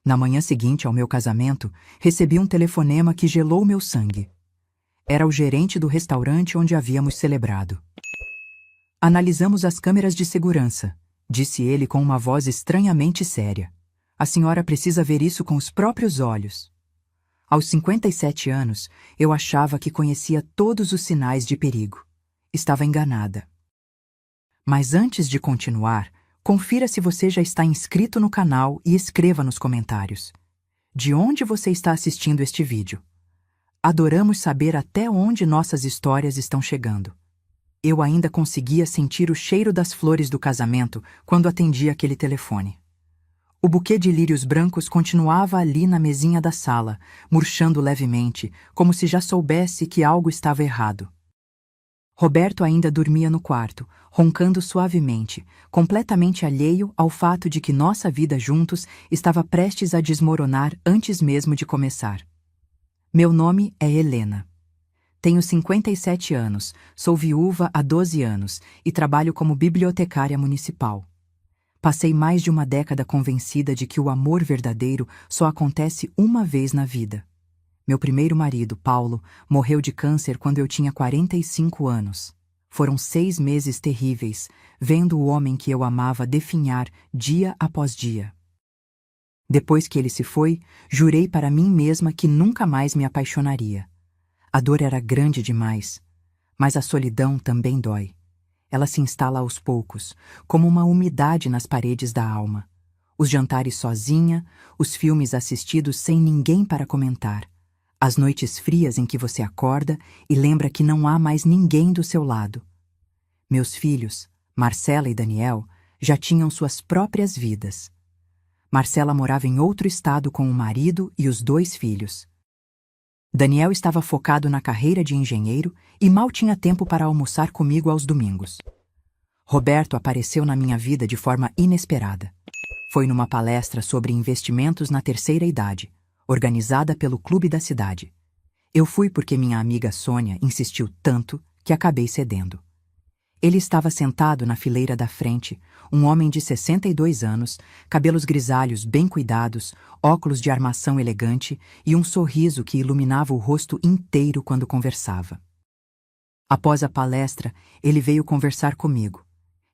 Na manhã seguinte ao meu casamento, recebi um telefonema que gelou meu sangue. Era o gerente do restaurante onde havíamos celebrado. Analisamos as câmeras de segurança, disse ele com uma voz estranhamente séria. A senhora precisa ver isso com os próprios olhos. Aos 57 anos, eu achava que conhecia todos os sinais de perigo. Estava enganada. Mas antes de continuar, confira se você já está inscrito no canal e escreva nos comentários. De onde você está assistindo este vídeo? Adoramos saber até onde nossas histórias estão chegando. Eu ainda conseguia sentir o cheiro das flores do casamento quando atendi aquele telefone. O buquê de lírios brancos continuava ali na mesinha da sala, murchando levemente, como se já soubesse que algo estava errado. Roberto ainda dormia no quarto, roncando suavemente, completamente alheio ao fato de que nossa vida juntos estava prestes a desmoronar antes mesmo de começar. Meu nome é Helena. Tenho 57 anos, sou viúva há 12 anos e trabalho como bibliotecária municipal. Passei mais de uma década convencida de que o amor verdadeiro só acontece uma vez na vida. Meu primeiro marido, Paulo, morreu de câncer quando eu tinha 45 anos. Foram 6 meses terríveis, vendo o homem que eu amava definhar dia após dia. Depois que ele se foi, jurei para mim mesma que nunca mais me apaixonaria. A dor era grande demais, mas a solidão também dói. Ela se instala aos poucos, como uma umidade nas paredes da alma. Os jantares sozinha, os filmes assistidos sem ninguém para comentar. As noites frias em que você acorda e lembra que não há mais ninguém do seu lado. Meus filhos, Marcela e Daniel, já tinham suas próprias vidas. Marcela morava em outro estado com o marido e os 2 filhos. Daniel estava focado na carreira de engenheiro e mal tinha tempo para almoçar comigo aos domingos. Roberto apareceu na minha vida de forma inesperada. Foi numa palestra sobre investimentos na terceira idade, organizada pelo clube da cidade. Eu fui porque minha amiga Sônia insistiu tanto que acabei cedendo. Ele estava sentado na fileira da frente, um homem de 62 anos, cabelos grisalhos bem cuidados, óculos de armação elegante e um sorriso que iluminava o rosto inteiro quando conversava. Após a palestra, ele veio conversar comigo.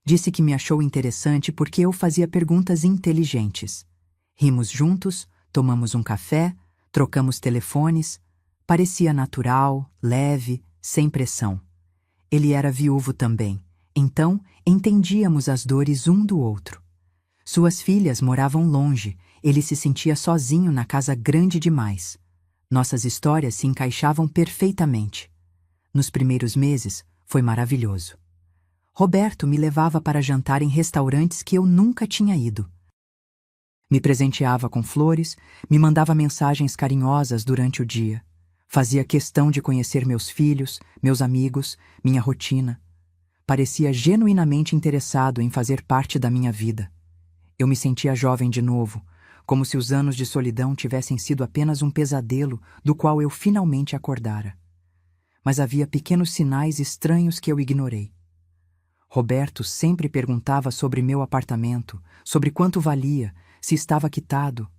Disse que me achou interessante porque eu fazia perguntas inteligentes. Rimos juntos, tomamos um café, trocamos telefones. Parecia natural, leve, sem pressão. Ele era viúvo também, então entendíamos as dores um do outro. Suas filhas moravam longe, ele se sentia sozinho na casa grande demais. Nossas histórias se encaixavam perfeitamente. Nos primeiros meses, foi maravilhoso. Roberto me levava para jantar em restaurantes que eu nunca tinha ido. Me presenteava com flores, me mandava mensagens carinhosas durante o dia. Fazia questão de conhecer meus filhos, meus amigos, minha rotina. Parecia genuinamente interessado em fazer parte da minha vida. Eu me sentia jovem de novo, como se os anos de solidão tivessem sido apenas um pesadelo do qual eu finalmente acordara. Mas havia pequenos sinais estranhos que eu ignorei. Roberto sempre perguntava sobre meu apartamento, sobre quanto valia, se estava quitado.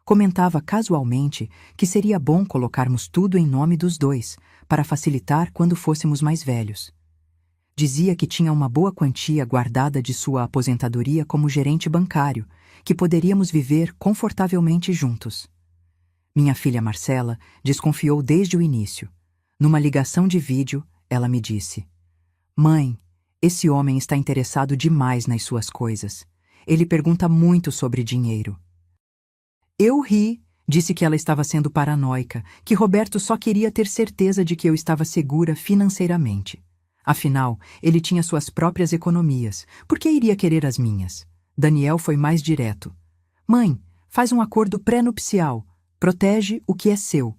Comentava casualmente que seria bom colocarmos tudo em nome dos 2, para facilitar quando fôssemos mais velhos. Dizia que tinha uma boa quantia guardada de sua aposentadoria como gerente bancário, que poderíamos viver confortavelmente juntos. Minha filha Marcela desconfiou desde o início. Numa ligação de vídeo, ela me disse: "Mãe, esse homem está interessado demais nas suas coisas. Ele pergunta muito sobre dinheiro." Eu ri, disse que ela estava sendo paranoica, que Roberto só queria ter certeza de que eu estava segura financeiramente. Afinal, ele tinha suas próprias economias, por que iria querer as minhas? Daniel foi mais direto. "Mãe, faz um acordo pré-nupcial, protege o que é seu."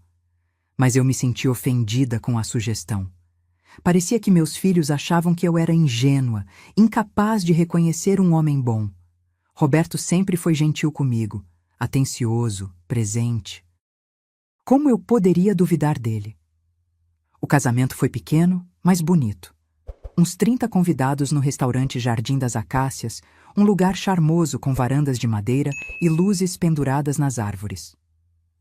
Mas eu me senti ofendida com a sugestão. Parecia que meus filhos achavam que eu era ingênua, incapaz de reconhecer um homem bom. Roberto sempre foi gentil comigo, atencioso, presente. Como eu poderia duvidar dele? O casamento foi pequeno, mas bonito. Uns 30 convidados no restaurante Jardim das Acácias, Um lugar charmoso com varandas de madeira e luzes penduradas nas árvores.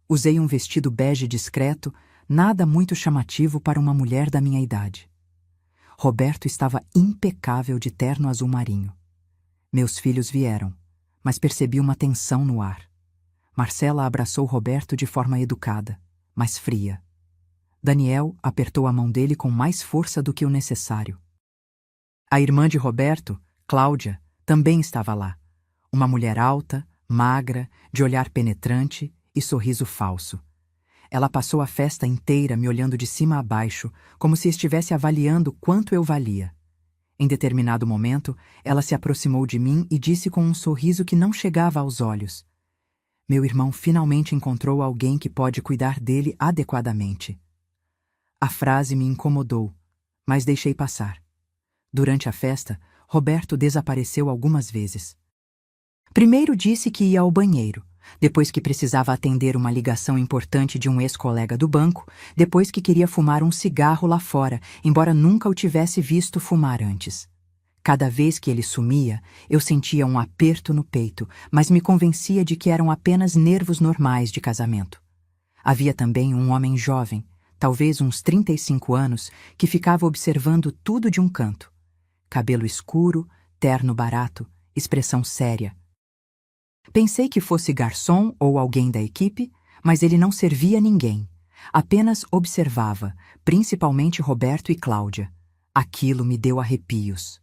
Usei um vestido bege discreto, nada muito chamativo para uma mulher da minha idade. Roberto estava impecável de terno azul marinho. Meus filhos vieram, mas percebi uma tensão no ar. Marcela abraçou Roberto de forma educada, mas fria. Daniel apertou a mão dele com mais força do que o necessário. A irmã de Roberto, Cláudia, também estava lá. Uma mulher alta, magra, de olhar penetrante e sorriso falso. Ela passou a festa inteira me olhando de cima a baixo, como se estivesse avaliando quanto eu valia. Em determinado momento, ela se aproximou de mim e disse com um sorriso que não chegava aos olhos: "Meu irmão finalmente encontrou alguém que pode cuidar dele adequadamente." A frase me incomodou, mas deixei passar. Durante a festa, Roberto desapareceu algumas vezes. Primeiro disse que ia ao banheiro, depois que precisava atender uma ligação importante de um ex-colega do banco, depois que queria fumar um cigarro lá fora, embora nunca o tivesse visto fumar antes. Cada vez que ele sumia, eu sentia um aperto no peito, mas me convencia de que eram apenas nervos normais de casamento. Havia também um homem jovem, talvez uns 35 anos, que ficava observando tudo de um canto. Cabelo escuro, terno barato, expressão séria. Pensei que fosse garçom ou alguém da equipe, mas ele não servia ninguém. Apenas observava, principalmente Roberto e Cláudia. Aquilo me deu arrepios.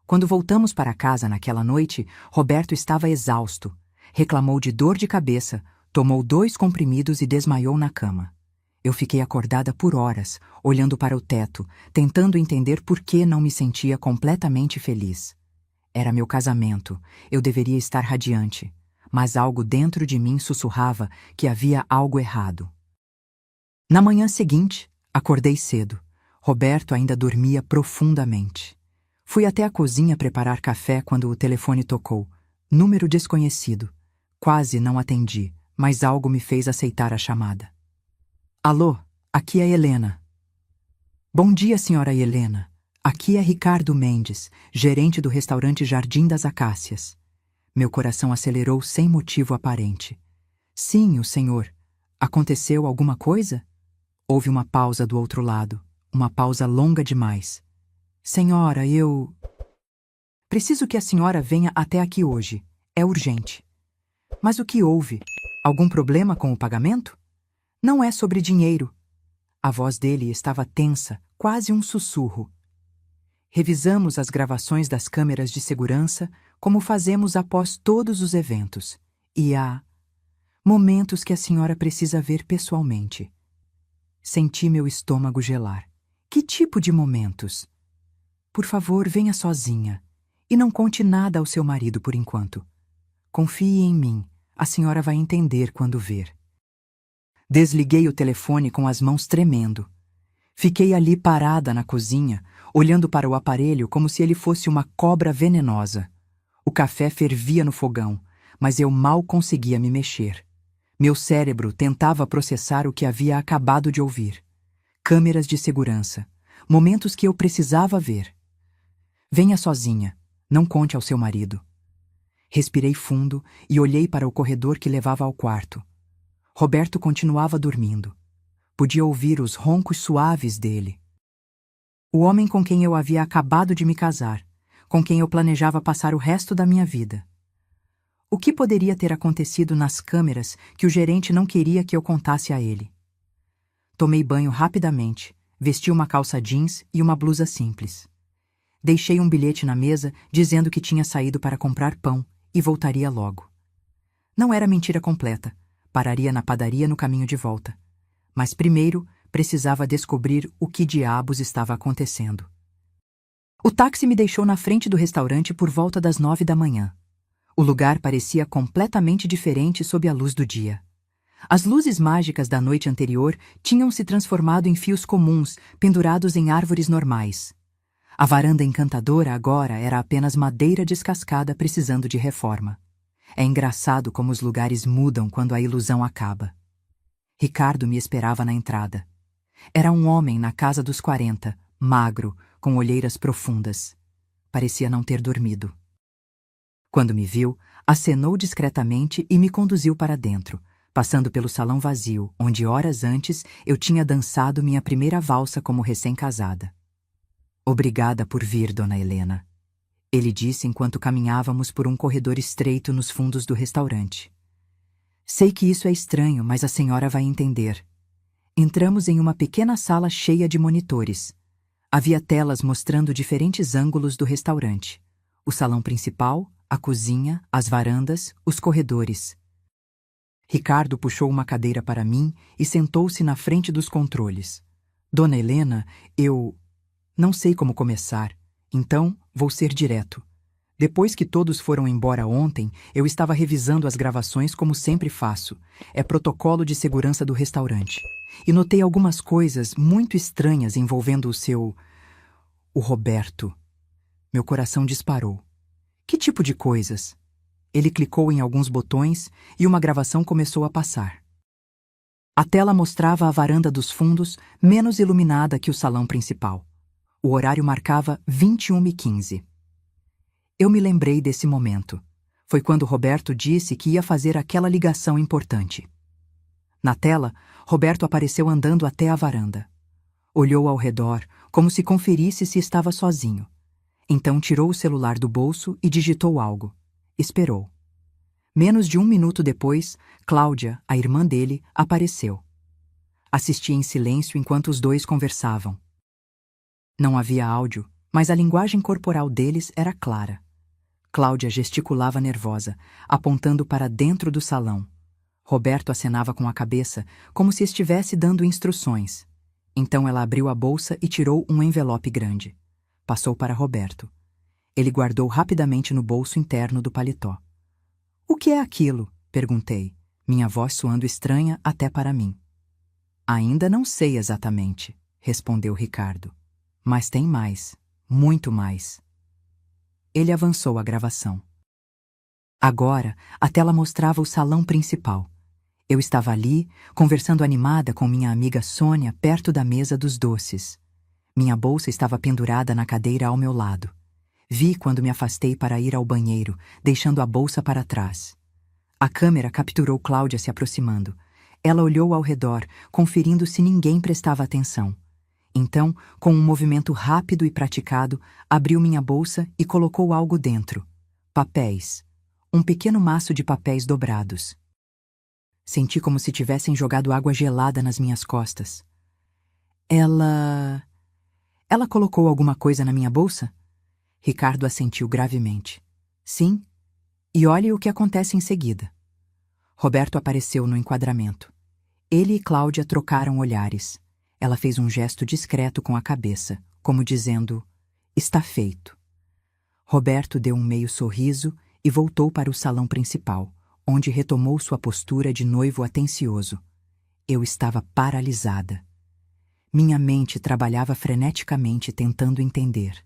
Quando voltamos para casa naquela noite, Roberto estava exausto. Reclamou de dor de cabeça, tomou 2 comprimidos e desmaiou na cama. Eu fiquei acordada por horas, olhando para o teto, tentando entender por que não me sentia completamente feliz. Era meu casamento, eu deveria estar radiante, mas algo dentro de mim sussurrava que havia algo errado. Na manhã seguinte, acordei cedo. Roberto ainda dormia profundamente. Fui até a cozinha preparar café quando o telefone tocou. Número desconhecido. Quase não atendi, mas algo me fez aceitar a chamada. Alô, aqui é Helena. Bom dia, senhora Helena. Aqui é Ricardo Mendes, gerente do restaurante Jardim das Acácias. Meu coração acelerou sem motivo aparente. Sim, o senhor. Aconteceu alguma coisa? Houve uma pausa do outro lado, uma pausa longa demais. Senhora, eu... Preciso que a senhora venha até aqui hoje. É urgente. Mas o que houve? Algum problema com o pagamento? Não é sobre dinheiro. A voz dele estava tensa, quase um sussurro. Revisamos as gravações das câmeras de segurança, como fazemos após todos os eventos. E há momentos que a senhora precisa ver pessoalmente. Senti meu estômago gelar. Que tipo de momentos? Por favor, venha sozinha. E não conte nada ao seu marido por enquanto. Confie em mim. A senhora vai entender quando ver. Desliguei o telefone com as mãos tremendo. Fiquei ali parada na cozinha, olhando para o aparelho como se ele fosse uma cobra venenosa. O café fervia no fogão, mas eu mal conseguia me mexer. Meu cérebro tentava processar o que havia acabado de ouvir. Câmeras de segurança. Momentos que eu precisava ver. Venha sozinha. Não conte ao seu marido. Respirei fundo e olhei para o corredor que levava ao quarto. Roberto continuava dormindo. Podia ouvir os roncos suaves dele. O homem com quem eu havia acabado de me casar, com quem eu planejava passar o resto da minha vida. O que poderia ter acontecido nas câmeras que o gerente não queria que eu contasse a ele? Tomei banho rapidamente, vesti uma calça jeans e uma blusa simples. Deixei um bilhete na mesa dizendo que tinha saído para comprar pão e voltaria logo. Não era mentira completa. Pararia na padaria no caminho de volta. Mas primeiro precisava descobrir o que diabos estava acontecendo. O táxi me deixou na frente do restaurante por volta das 9 da manhã. O lugar parecia completamente diferente sob a luz do dia. As luzes mágicas da noite anterior tinham se transformado em fios comuns, pendurados em árvores normais. A varanda encantadora agora era apenas madeira descascada precisando de reforma. É engraçado como os lugares mudam quando a ilusão acaba. Ricardo me esperava na entrada. Era um homem na casa dos 40, magro, com olheiras profundas. Parecia não ter dormido. Quando me viu, acenou discretamente e me conduziu para dentro, passando pelo salão vazio, onde horas antes eu tinha dançado minha primeira valsa como recém-casada. Obrigada por vir, Dona Helena, ele disse enquanto caminhávamos por um corredor estreito nos fundos do restaurante. Sei que isso é estranho, mas a senhora vai entender. Entramos em uma pequena sala cheia de monitores. Havia telas mostrando diferentes ângulos do restaurante: o salão principal, a cozinha, as varandas, os corredores. Ricardo puxou uma cadeira para mim e sentou-se na frente dos controles. Dona Helena, eu não sei como começar, então vou ser direto. Depois que todos foram embora ontem, eu estava revisando as gravações como sempre faço. É protocolo de segurança do restaurante. E notei algumas coisas muito estranhas envolvendo o Roberto. Meu coração disparou. Que tipo de coisas? Ele clicou em alguns botões e uma gravação começou a passar. A tela mostrava a varanda dos fundos menos iluminada que o salão principal. O horário marcava 21h15. Eu me lembrei desse momento. Foi quando Roberto disse que ia fazer aquela ligação importante. Na tela, Roberto apareceu andando até a varanda. Olhou ao redor, como se conferisse se estava sozinho. Então tirou o celular do bolso e digitou algo. Esperou. Menos de 1 minuto depois, Cláudia, a irmã dele, apareceu. Assisti em silêncio enquanto os dois conversavam. Não havia áudio, mas a linguagem corporal deles era clara. Cláudia gesticulava nervosa, apontando para dentro do salão. Roberto acenava com a cabeça, como se estivesse dando instruções. Então ela abriu a bolsa e tirou um envelope grande. Passou para Roberto. Ele guardou rapidamente no bolso interno do paletó. O que é aquilo? Perguntei, minha voz soando estranha até para mim. Ainda não sei exatamente, respondeu Ricardo. Mas tem mais, muito mais. Ele avançou a gravação. Agora, a tela mostrava o salão principal. Eu estava ali, conversando animada com minha amiga Sônia perto da mesa dos doces. Minha bolsa estava pendurada na cadeira ao meu lado. Vi quando me afastei para ir ao banheiro, deixando a bolsa para trás. A câmera capturou Cláudia se aproximando. Ela olhou ao redor, conferindo se ninguém prestava atenção. Então, com um movimento rápido e praticado, abriu minha bolsa e colocou algo dentro. Papéis. Um pequeno maço de papéis dobrados. Senti como se tivessem jogado água gelada nas minhas costas. Ela colocou alguma coisa na minha bolsa? Ricardo assentiu gravemente. Sim. E olhe o que acontece em seguida. Roberto apareceu no enquadramento. Ele e Cláudia trocaram olhares. Ela fez um gesto discreto com a cabeça, como dizendo, está feito. Roberto deu um meio sorriso e voltou para o salão principal, onde retomou sua postura de noivo atencioso. Eu estava paralisada. Minha mente trabalhava freneticamente tentando entender.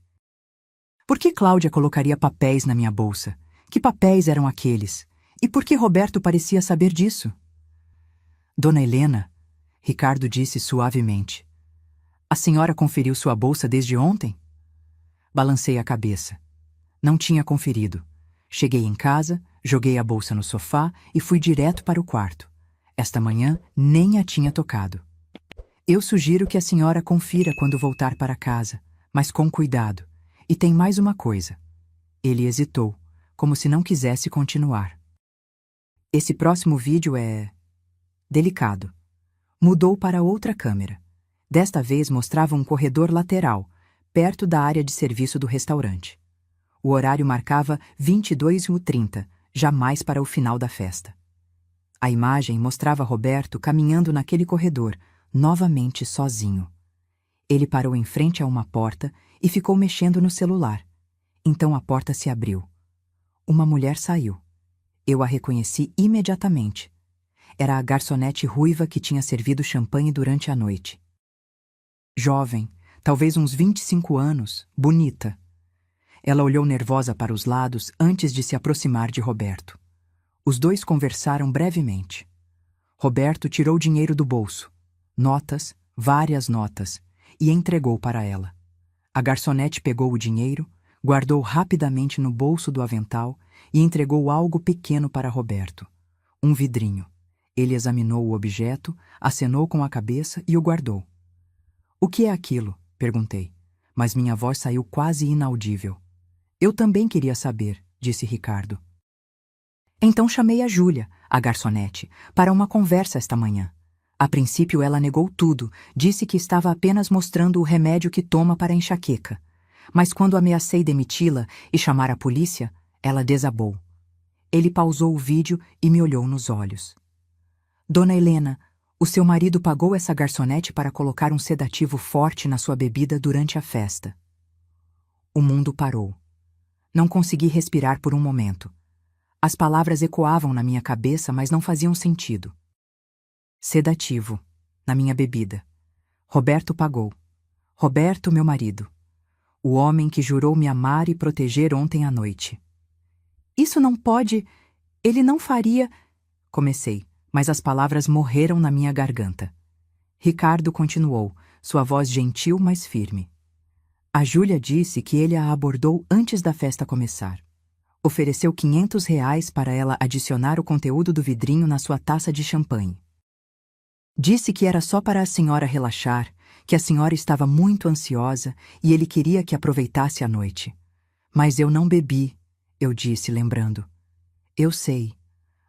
Por que Cláudia colocaria papéis na minha bolsa? Que papéis eram aqueles? E por que Roberto parecia saber disso? Dona Helena, Ricardo disse suavemente. A senhora conferiu sua bolsa desde ontem? Balancei a cabeça. Não tinha conferido. Cheguei em casa, joguei a bolsa no sofá e fui direto para o quarto. Esta manhã nem a tinha tocado. Eu sugiro que a senhora confira quando voltar para casa, mas com cuidado. E tem mais uma coisa. Ele hesitou, como se não quisesse continuar. Esse próximo vídeo é delicado. Mudou para outra câmera. Desta vez mostrava um corredor lateral, perto da área de serviço do restaurante. O horário marcava 22h30, jamais para o final da festa. A imagem mostrava Roberto caminhando naquele corredor, novamente sozinho. Ele parou em frente a uma porta e ficou mexendo no celular. Então a porta se abriu. Uma mulher saiu. Eu a reconheci imediatamente. Era a garçonete ruiva que tinha servido champanhe durante a noite. Jovem, talvez uns 25 anos, bonita. Ela olhou nervosa para os lados antes de se aproximar de Roberto. Os dois conversaram brevemente. Roberto tirou dinheiro do bolso, notas, várias notas, e entregou para ela. A garçonete pegou o dinheiro, guardou rapidamente no bolso do avental e entregou algo pequeno para Roberto. Um vidrinho. Ele examinou o objeto, acenou com a cabeça e o guardou. "O que é aquilo?" perguntei, mas minha voz saiu quase inaudível. "Eu também queria saber", disse Ricardo. Então chamei a Júlia, a garçonete, para uma conversa esta manhã. A princípio ela negou tudo, disse que estava apenas mostrando o remédio que toma para a enxaqueca. Mas quando ameacei demiti-la e chamar a polícia, ela desabou. Ele pausou o vídeo e me olhou nos olhos. "Dona Helena, o seu marido pagou essa garçonete para colocar um sedativo forte na sua bebida durante a festa." O mundo parou. Não consegui respirar por um momento. As palavras ecoavam na minha cabeça, mas não faziam sentido. Sedativo, na minha bebida. Roberto pagou. Roberto, meu marido. O homem que jurou me amar e proteger ontem à noite. "Isso não pode... Ele não faria..." Comecei, mas as palavras morreram na minha garganta. Ricardo continuou, sua voz gentil, mas firme. "A Júlia disse que ele a abordou antes da festa começar. Ofereceu R$ 500 para ela adicionar o conteúdo do vidrinho na sua taça de champanhe. Disse que era só para a senhora relaxar, que a senhora estava muito ansiosa e ele queria que aproveitasse a noite. Mas eu não bebi", eu disse, lembrando. "Eu sei.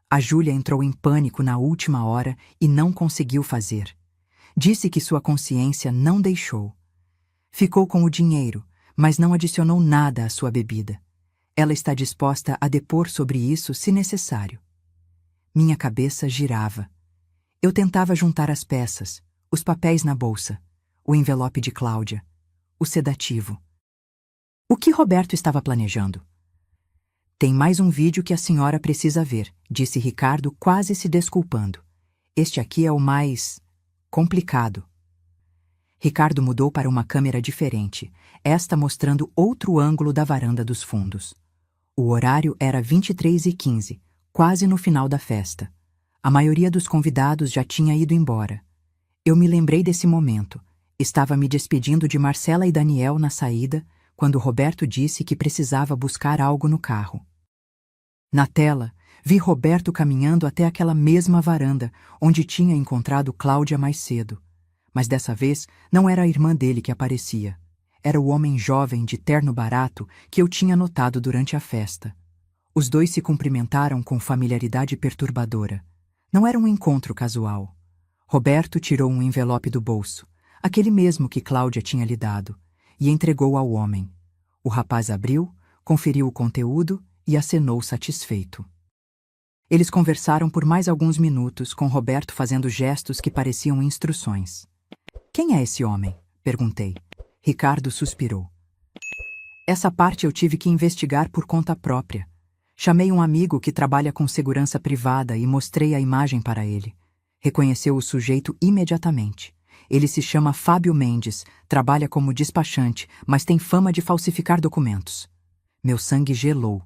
A Júlia entrou em pânico na última hora e não conseguiu fazer. Disse que sua consciência não deixou. Ficou com o dinheiro, mas não adicionou nada à sua bebida. Ela está disposta a depor sobre isso se necessário." Minha cabeça girava. Eu tentava juntar as peças, os papéis na bolsa, o envelope de Cláudia, o sedativo. O que Roberto estava planejando? "Tem mais um vídeo que a senhora precisa ver", disse Ricardo, quase se desculpando. "Este aqui é o mais... complicado." Ricardo mudou para uma câmera diferente, esta mostrando outro ângulo da varanda dos fundos. O horário era 23h15, quase no final da festa. A maioria dos convidados já tinha ido embora. Eu me lembrei desse momento. Estava me despedindo de Marcela e Daniel na saída, quando Roberto disse que precisava buscar algo no carro. Na tela, vi Roberto caminhando até aquela mesma varanda, onde tinha encontrado Cláudia mais cedo. Mas dessa vez, não era a irmã dele que aparecia. Era o homem jovem de terno barato que eu tinha notado durante a festa. Os dois se cumprimentaram com familiaridade perturbadora. Não era um encontro casual. Roberto tirou um envelope do bolso, aquele mesmo que Cláudia tinha lhe dado, e entregou ao homem. O rapaz abriu, conferiu o conteúdo e acenou satisfeito. Eles conversaram por mais alguns minutos, com Roberto fazendo gestos que pareciam instruções. "Quem é esse homem?" perguntei. Ricardo suspirou. "Essa parte eu tive que investigar por conta própria. Chamei um amigo que trabalha com segurança privada e mostrei a imagem para ele. Reconheceu o sujeito imediatamente. Ele se chama Fábio Mendes, trabalha como despachante, mas tem fama de falsificar documentos." Meu sangue gelou.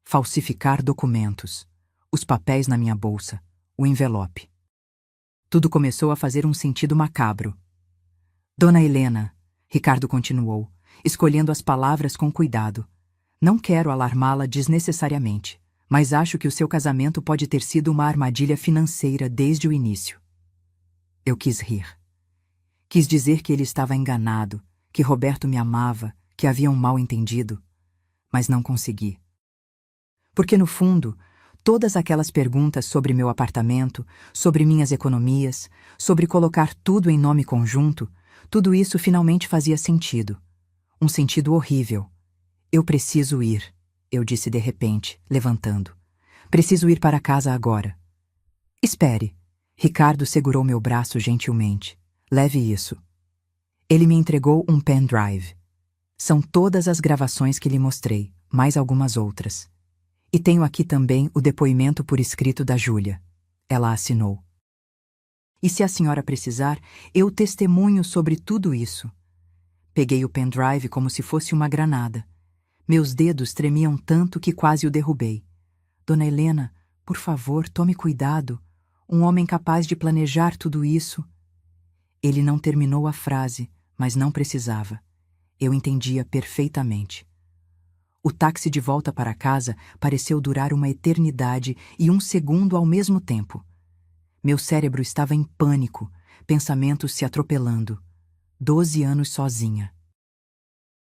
Falsificar documentos. Os papéis na minha bolsa. O envelope. Tudo começou a fazer um sentido macabro. "Dona Helena", Ricardo continuou, escolhendo as palavras com cuidado. "Não quero alarmá-la desnecessariamente, mas acho que o seu casamento pode ter sido uma armadilha financeira desde o início." Eu quis rir. Quis dizer que ele estava enganado, que Roberto me amava, que havia um mal-entendido, mas não consegui. Porque, no fundo, todas aquelas perguntas sobre meu apartamento, sobre minhas economias, sobre colocar tudo em nome conjunto, tudo isso finalmente fazia sentido. Um sentido horrível. "Eu preciso ir", eu disse de repente, levantando. "Preciso ir para casa agora." "Espere." Ricardo segurou meu braço gentilmente. "Leve isso." Ele me entregou um pendrive. São todas as gravações que lhe mostrei, mais algumas outras. E tenho aqui também o depoimento por escrito da Júlia. Ela assinou. "E se a senhora precisar, eu testemunho sobre tudo isso." Peguei o pendrive como se fosse uma granada. Meus dedos tremiam tanto que quase o derrubei. "Dona Helena, por favor, tome cuidado. Um homem capaz de planejar tudo isso..." Ele não terminou a frase, mas não precisava. Eu entendia perfeitamente. O táxi de volta para casa pareceu durar uma eternidade e um segundo ao mesmo tempo. Meu cérebro estava em pânico, pensamentos se atropelando. 12 anos sozinha.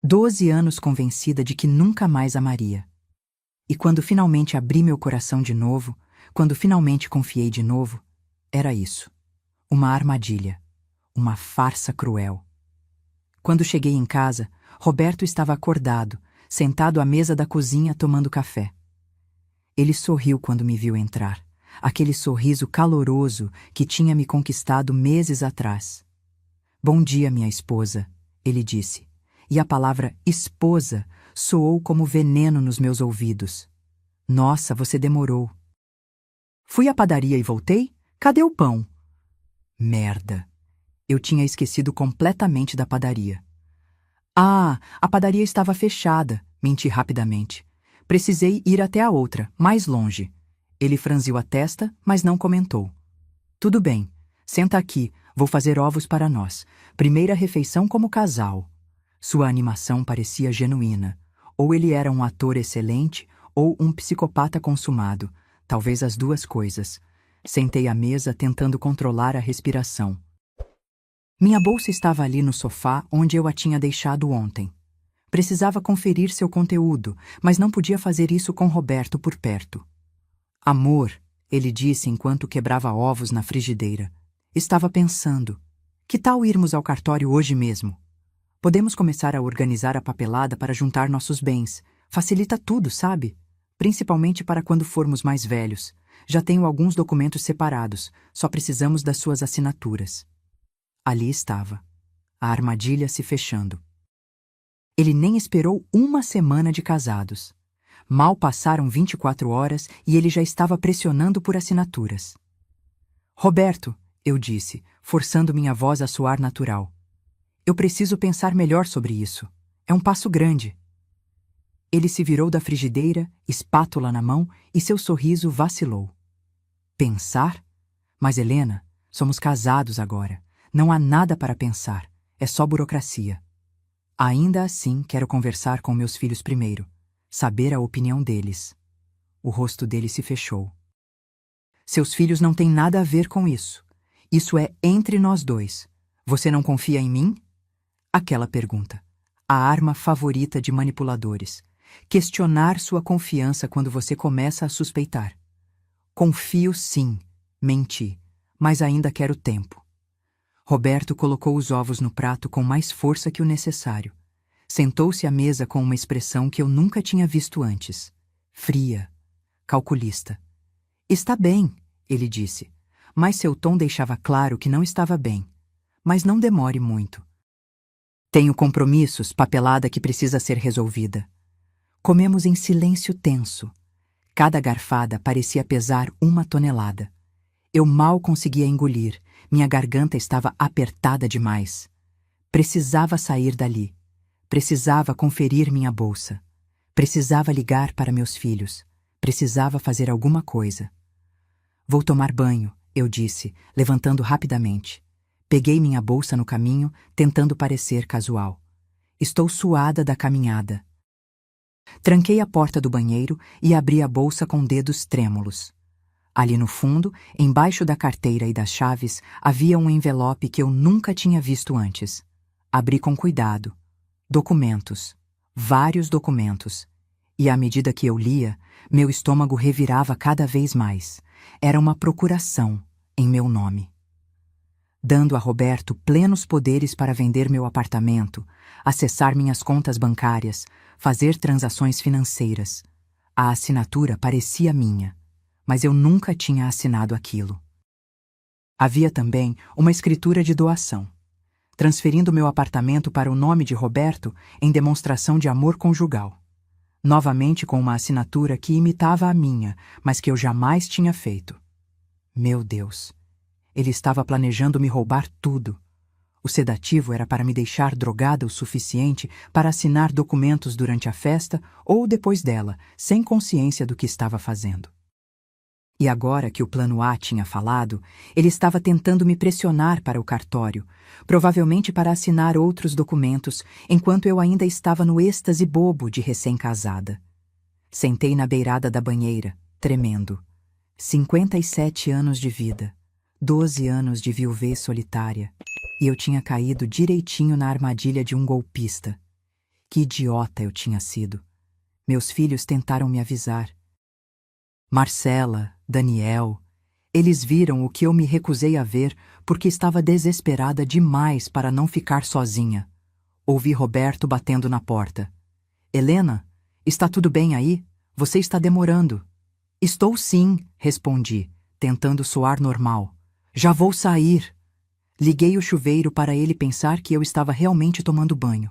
12 anos convencida de que nunca mais amaria. E quando finalmente abri meu coração de novo, quando finalmente confiei de novo, era isso. Uma armadilha. Uma farsa cruel. Quando cheguei em casa, Roberto estava acordado, sentado à mesa da cozinha tomando café. Ele sorriu quando me viu entrar, aquele sorriso caloroso que tinha me conquistado meses atrás. "Bom dia, minha esposa", ele disse, e a palavra esposa soou como veneno nos meus ouvidos. "Nossa, você demorou." "Fui à padaria e voltei? Cadê o pão?" Merda! Eu tinha esquecido completamente da padaria. "Ah, a padaria estava fechada", menti rapidamente. "Precisei ir até a outra, mais longe." Ele franziu a testa, mas não comentou. "Tudo bem, senta aqui, vou fazer ovos para nós. Primeira refeição como casal." Sua animação parecia genuína. Ou ele era um ator excelente, ou um psicopata consumado. Talvez as duas coisas. Sentei à mesa tentando controlar a respiração. Minha bolsa estava ali no sofá onde eu a tinha deixado ontem. Precisava conferir seu conteúdo, mas não podia fazer isso com Roberto por perto. "Amor", ele disse enquanto quebrava ovos na frigideira. "Estava pensando. Que tal irmos ao cartório hoje mesmo? Podemos começar a organizar a papelada para juntar nossos bens. Facilita tudo, sabe? Principalmente para quando formos mais velhos. Já tenho alguns documentos separados, só precisamos das suas assinaturas." Ali estava, a armadilha se fechando. Ele nem esperou uma semana de casados. Mal passaram 24 horas e ele já estava pressionando por assinaturas. "Roberto", eu disse, forçando minha voz a soar natural. "Eu preciso pensar melhor sobre isso. É um passo grande." Ele se virou da frigideira, espátula na mão, e seu sorriso vacilou. "Pensar? Mas, Helena, somos casados agora. Não há nada para pensar. É só burocracia." "Ainda assim, quero conversar com meus filhos primeiro. Saber a opinião deles." O rosto dele se fechou. "Seus filhos não têm nada a ver com isso. Isso é entre nós dois. Você não confia em mim?" Aquela pergunta. A arma favorita de manipuladores. Questionar sua confiança quando você começa a suspeitar. "Confio sim", menti, "mas ainda quero tempo." Roberto colocou os ovos no prato com mais força que o necessário. Sentou-se à mesa com uma expressão que eu nunca tinha visto antes. Fria, calculista. "Está bem", ele disse, mas seu tom deixava claro que não estava bem. "Mas não demore muito. Tenho compromissos, papelada que precisa ser resolvida." Comemos em silêncio tenso. Cada garfada parecia pesar 1 tonelada. Eu mal conseguia engolir, minha garganta estava apertada demais. Precisava sair dali. Precisava conferir minha bolsa. Precisava ligar para meus filhos. Precisava fazer alguma coisa. "Vou tomar banho", eu disse, levantando rapidamente. Peguei minha bolsa no caminho, tentando parecer casual. "Estou suada da caminhada." Tranquei a porta do banheiro e abri a bolsa com dedos trêmulos. Ali no fundo, embaixo da carteira e das chaves, havia um envelope que eu nunca tinha visto antes. Abri com cuidado. Documentos. Vários documentos. E à medida que eu lia, meu estômago revirava cada vez mais. Era uma procuração em meu nome. Dando a Roberto plenos poderes para vender meu apartamento, acessar minhas contas bancárias, fazer transações financeiras. A assinatura parecia minha, mas eu nunca tinha assinado aquilo. Havia também uma escritura de doação, transferindo meu apartamento para o nome de Roberto em demonstração de amor conjugal. Novamente com uma assinatura que imitava a minha, mas que eu jamais tinha feito. Meu Deus! Ele estava planejando me roubar tudo. O sedativo era para me deixar drogada o suficiente para assinar documentos durante a festa ou depois dela, sem consciência do que estava fazendo. E agora que o plano A tinha falado, ele estava tentando me pressionar para o cartório, provavelmente para assinar outros documentos, enquanto eu ainda estava no êxtase bobo de recém-casada. Sentei na beirada da banheira, tremendo. 57 anos de vida, 12 anos de viuvez solitária, e eu tinha caído direitinho na armadilha de um golpista. Que idiota eu tinha sido. Meus filhos tentaram me avisar. Marcela, Daniel, eles viram o que eu me recusei a ver porque estava desesperada demais para não ficar sozinha. Ouvi Roberto batendo na porta. Helena, está tudo bem aí? Você está demorando. Estou sim, respondi, tentando soar normal. Já vou sair. Liguei o chuveiro para ele pensar que eu estava realmente tomando banho.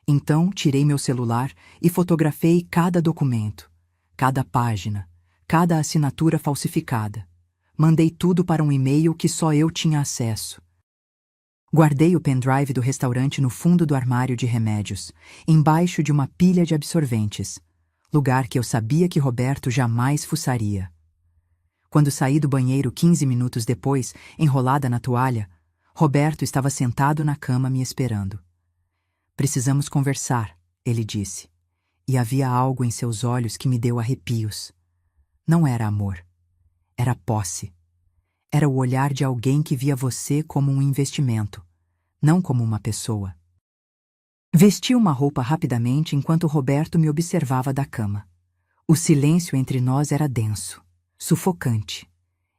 Então, tirei meu celular e fotografei cada documento, cada página, cada assinatura falsificada. Mandei tudo para um e-mail que só eu tinha acesso. Guardei o pendrive do restaurante no fundo do armário de remédios, embaixo de uma pilha de absorventes, lugar que eu sabia que Roberto jamais fuçaria. Quando saí do banheiro 15 minutos depois, enrolada na toalha, Roberto estava sentado na cama me esperando. Precisamos conversar, ele disse, e havia algo em seus olhos que me deu arrepios. Não era amor. Era posse. Era o olhar de alguém que via você como um investimento, não como uma pessoa. Vesti uma roupa rapidamente enquanto Roberto me observava da cama. O silêncio entre nós era denso, sufocante.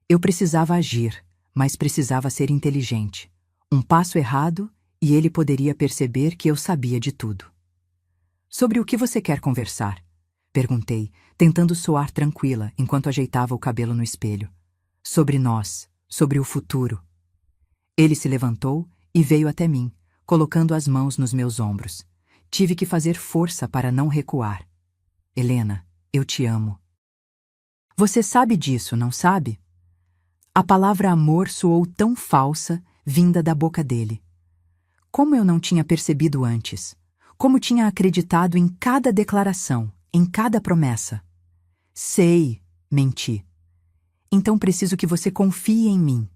Eu precisava agir, mas precisava ser inteligente. Um passo errado e ele poderia perceber que eu sabia de tudo. Sobre o que você quer conversar? Perguntei, tentando soar tranquila enquanto ajeitava o cabelo no espelho. Sobre nós, sobre o futuro. Ele se levantou e veio até mim, colocando as mãos nos meus ombros. Tive que fazer força para não recuar. Helena, eu te amo. Você sabe disso, não sabe? A palavra amor soou tão falsa, vinda da boca dele. Como eu não tinha percebido antes? Como tinha acreditado em cada declaração, em cada promessa? Sei, menti. Então preciso que você confie em mim.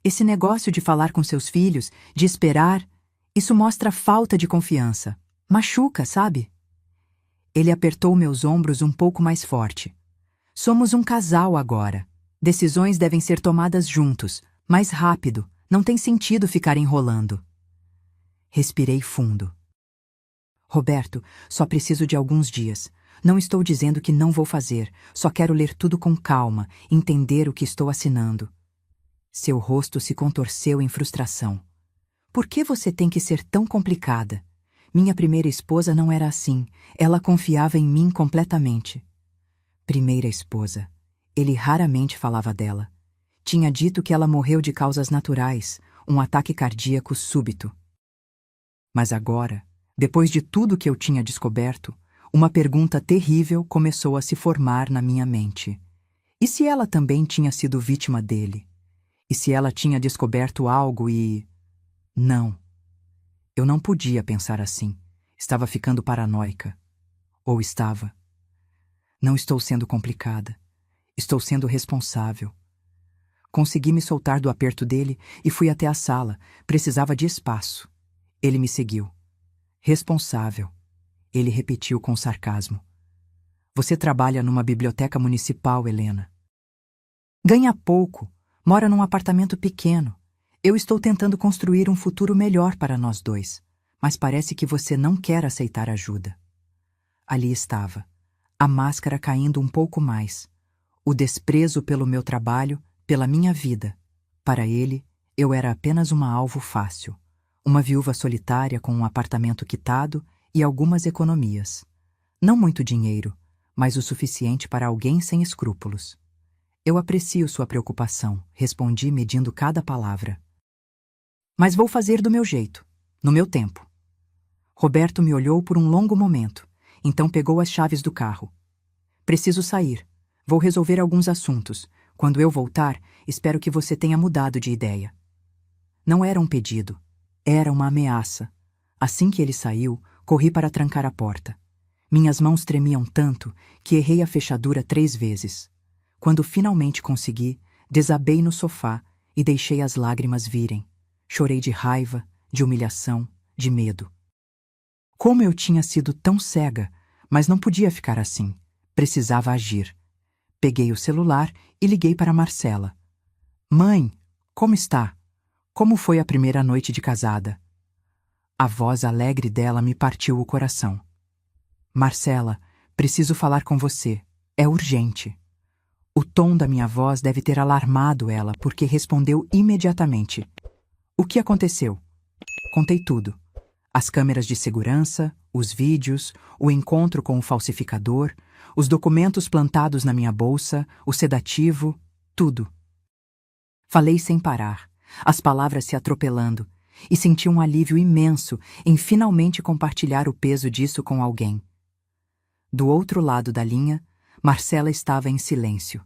Esse negócio de falar com seus filhos, de esperar, isso mostra falta de confiança. Machuca, sabe? Ele apertou meus ombros um pouco mais forte. Somos um casal agora. Decisões devem ser tomadas juntos, mais rápido. Não tem sentido ficar enrolando. Respirei fundo. Roberto, só preciso de alguns dias. Não estou dizendo que não vou fazer, só quero ler tudo com calma, entender o que estou assinando. Seu rosto se contorceu em frustração. Por que você tem que ser tão complicada? Minha primeira esposa não era assim, ela confiava em mim completamente. Primeira esposa. Ele raramente falava dela. Tinha dito que ela morreu de causas naturais, um ataque cardíaco súbito. Mas agora, depois de tudo que eu tinha descoberto, uma pergunta terrível começou a se formar na minha mente. E se ela também tinha sido vítima dele? E se ela tinha descoberto algo e... Não. Eu não podia pensar assim. Estava ficando paranoica. Ou estava. Não estou sendo complicada. Estou sendo responsável. Consegui me soltar do aperto dele e fui até a sala. Precisava de espaço. Ele me seguiu. Responsável. Ele repetiu com sarcasmo. Você trabalha numa biblioteca municipal, Helena. Ganha pouco, mora num apartamento pequeno. Eu estou tentando construir um futuro melhor para nós dois, mas parece que você não quer aceitar ajuda. Ali estava, a máscara caindo um pouco mais, o desprezo pelo meu trabalho, pela minha vida. Para ele, eu era apenas uma alvo fácil, uma viúva solitária com um apartamento quitado e algumas economias. Não muito dinheiro, mas o suficiente para alguém sem escrúpulos. Eu aprecio sua preocupação, respondi medindo cada palavra. Mas vou fazer do meu jeito, no meu tempo. Roberto me olhou por um longo momento, então pegou as chaves do carro. Preciso sair. Vou resolver alguns assuntos. Quando eu voltar, espero que você tenha mudado de ideia. Não era um pedido. Era uma ameaça. Assim que ele saiu, corri para trancar a porta. Minhas mãos tremiam tanto que errei a fechadura 3 vezes. Quando finalmente consegui, desabei no sofá e deixei as lágrimas virem. Chorei de raiva, de humilhação, de medo. Como eu tinha sido tão cega, mas não podia ficar assim. Precisava agir. Peguei o celular e liguei para Marcela. Mãe, como está? Como foi a primeira noite de casada? A voz alegre dela me partiu o coração. Marcela, preciso falar com você. É urgente. O tom da minha voz deve ter alarmado ela, porque respondeu imediatamente. O que aconteceu? Contei tudo. As câmeras de segurança, os vídeos, o encontro com o falsificador, os documentos plantados na minha bolsa, o sedativo, tudo. Falei sem parar, as palavras se atropelando, e senti um alívio imenso em finalmente compartilhar o peso disso com alguém. Do outro lado da linha, Marcela estava em silêncio.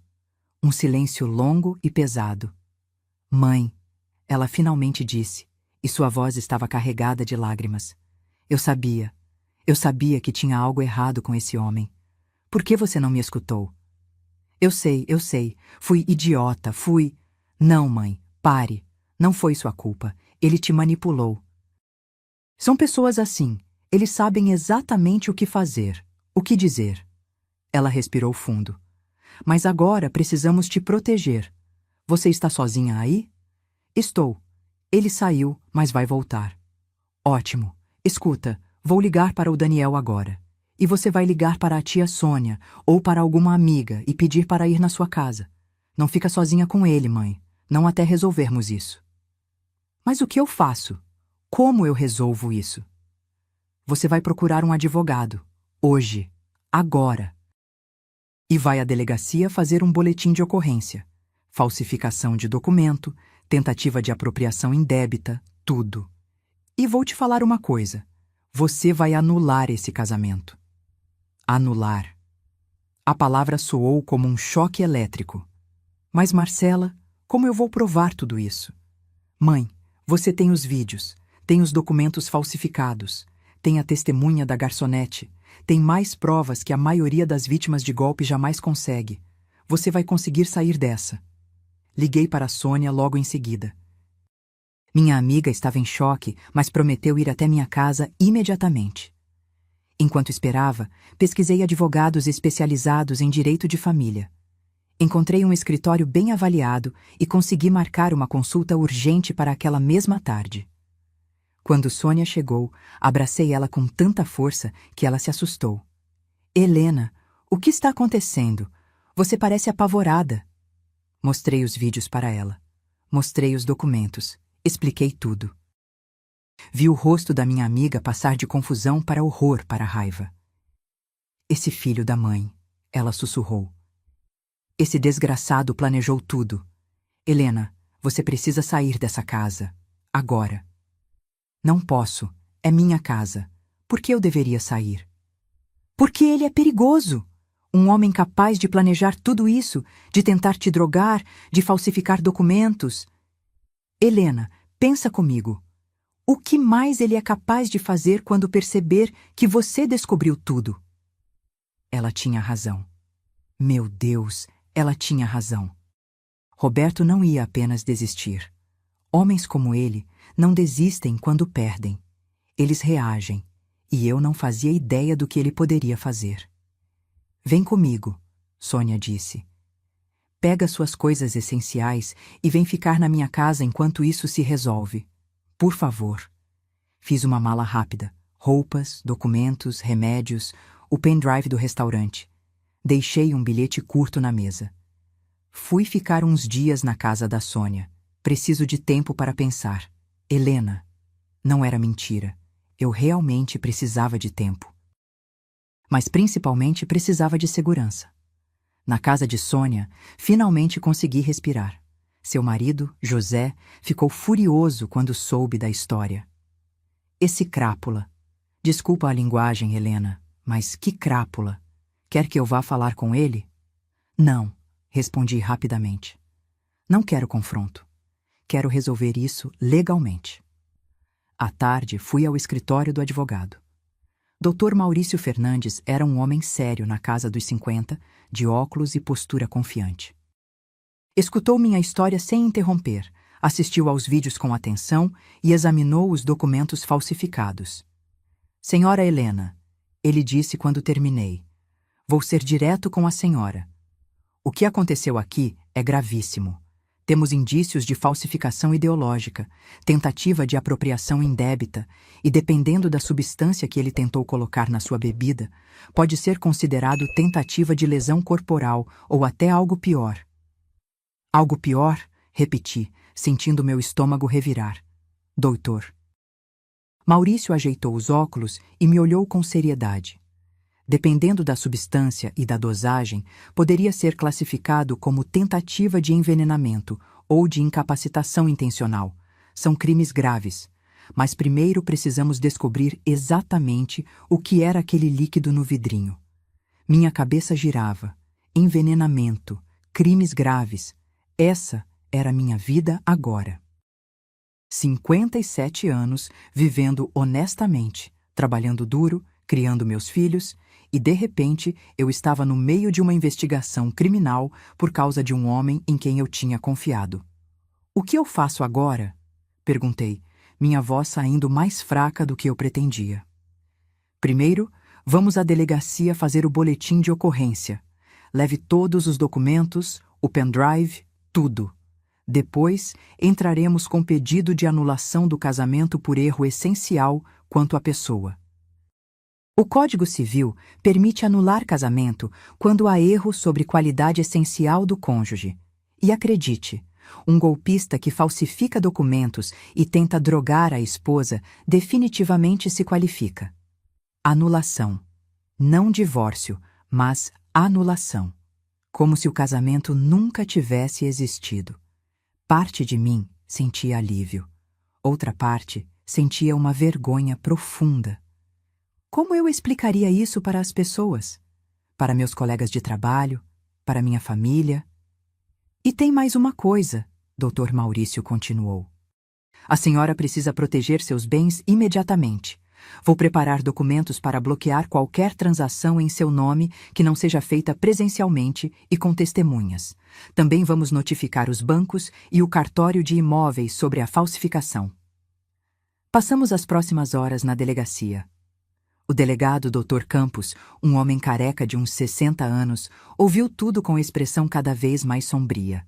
Um silêncio longo e pesado. Mãe, ela finalmente disse, e sua voz estava carregada de lágrimas. Eu sabia que tinha algo errado com esse homem. Por que você não me escutou? Eu sei, fui idiota, fui... Não, mãe, pare. Não foi sua culpa. Ele te manipulou. São pessoas assim. Eles sabem exatamente o que fazer, o que dizer. Ela respirou fundo. Mas agora precisamos te proteger. Você está sozinha aí? Estou. Ele saiu, mas vai voltar. Ótimo. Escuta, vou ligar para o Daniel agora. E você vai ligar para a tia Sônia ou para alguma amiga e pedir para ir na sua casa. Não fica sozinha com ele, mãe. Não até resolvermos isso. Mas o que eu faço? Como eu resolvo isso? Você vai procurar um advogado. Hoje. Agora. E vai à delegacia fazer um boletim de ocorrência. Falsificação de documento, tentativa de apropriação indébita, tudo. E vou te falar uma coisa. Você vai anular esse casamento. Anular. A palavra soou como um choque elétrico. Mas, Marcela, como eu vou provar tudo isso? Mãe, você tem os vídeos, tem os documentos falsificados, tem a testemunha da garçonete, tem mais provas que a maioria das vítimas de golpe jamais consegue. Você vai conseguir sair dessa. Liguei para a Sônia logo em seguida. Minha amiga estava em choque, mas prometeu ir até minha casa imediatamente. Enquanto esperava, pesquisei advogados especializados em direito de família. Encontrei um escritório bem avaliado e consegui marcar uma consulta urgente para aquela mesma tarde. Quando Sônia chegou, abracei ela com tanta força que ela se assustou. Helena, o que está acontecendo? Você parece apavorada. Mostrei os vídeos para ela. Mostrei os documentos. Expliquei tudo. Vi o rosto da minha amiga passar de confusão para horror, para raiva. Esse filho da mãe, ela sussurrou. Esse desgraçado planejou tudo. Helena, você precisa sair dessa casa. Agora. Não posso. É minha casa. Por que eu deveria sair? Porque ele é perigoso. Um homem capaz de planejar tudo isso, de tentar te drogar, de falsificar documentos. Helena, pensa comigo. O que mais ele é capaz de fazer quando perceber que você descobriu tudo? Ela tinha razão. Meu Deus, ela tinha razão. Roberto não ia apenas desistir. Homens como ele não desistem quando perdem. Eles reagem, e eu não fazia ideia do que ele poderia fazer. Vem comigo, Sônia disse. Pega suas coisas essenciais e vem ficar na minha casa enquanto isso se resolve. Por favor. Fiz uma mala rápida. Roupas, documentos, remédios, o pendrive do restaurante. Deixei um bilhete curto na mesa. Fui ficar uns dias na casa da Sônia. Preciso de tempo para pensar. Helena. Não era mentira. Eu realmente precisava de tempo. Mas principalmente precisava de segurança. Na casa de Sônia, finalmente consegui respirar. Seu marido, José, ficou furioso quando soube da história. Esse crápula. Desculpa a linguagem, Helena, mas que crápula? Quer que eu vá falar com ele? Não, respondi rapidamente. Não quero confronto. Quero resolver isso legalmente. À tarde, fui ao escritório do advogado. Dr. Maurício Fernandes era um homem sério na casa dos 50, de óculos e postura confiante. Escutou minha história sem interromper, assistiu aos vídeos com atenção e examinou os documentos falsificados. Senhora Helena, ele disse quando terminei, vou ser direto com a senhora. O que aconteceu aqui é gravíssimo. Temos indícios de falsificação ideológica, tentativa de apropriação indébita e, dependendo da substância que ele tentou colocar na sua bebida, pode ser considerado tentativa de lesão corporal ou até algo pior. Algo pior? Repeti, sentindo meu estômago revirar. Doutor. Maurício ajeitou os óculos e me olhou com seriedade. Dependendo da substância e da dosagem, poderia ser classificado como tentativa de envenenamento ou de incapacitação intencional. São crimes graves. Mas primeiro precisamos descobrir exatamente o que era aquele líquido no vidrinho. Minha cabeça girava. Envenenamento. Crimes graves. Essa era minha vida agora. 57 anos, vivendo honestamente, trabalhando duro, criando meus filhos, e de repente eu estava no meio de uma investigação criminal por causa de um homem em quem eu tinha confiado. O que eu faço agora? Perguntei, minha voz saindo mais fraca do que eu pretendia. Primeiro, vamos à delegacia fazer o boletim de ocorrência. Leve todos os documentos, o pendrive, tudo. Depois, entraremos com pedido de anulação do casamento por erro essencial quanto à pessoa. O Código Civil permite anular casamento quando há erro sobre qualidade essencial do cônjuge. E acredite, um golpista que falsifica documentos e tenta drogar a esposa definitivamente se qualifica. Anulação. Não divórcio, mas anulação. Como se o casamento nunca tivesse existido. Parte de mim sentia alívio. Outra parte sentia uma vergonha profunda. Como eu explicaria isso para as pessoas? Para meus colegas de trabalho? Para minha família? E tem mais uma coisa, Dr. Maurício continuou. A senhora precisa proteger seus bens imediatamente. Vou preparar documentos para bloquear qualquer transação em seu nome que não seja feita presencialmente e com testemunhas. Também vamos notificar os bancos e o cartório de imóveis sobre a falsificação. Passamos as próximas horas na delegacia. O delegado Dr. Campos, um homem careca de uns 60 anos, ouviu tudo com expressão cada vez mais sombria.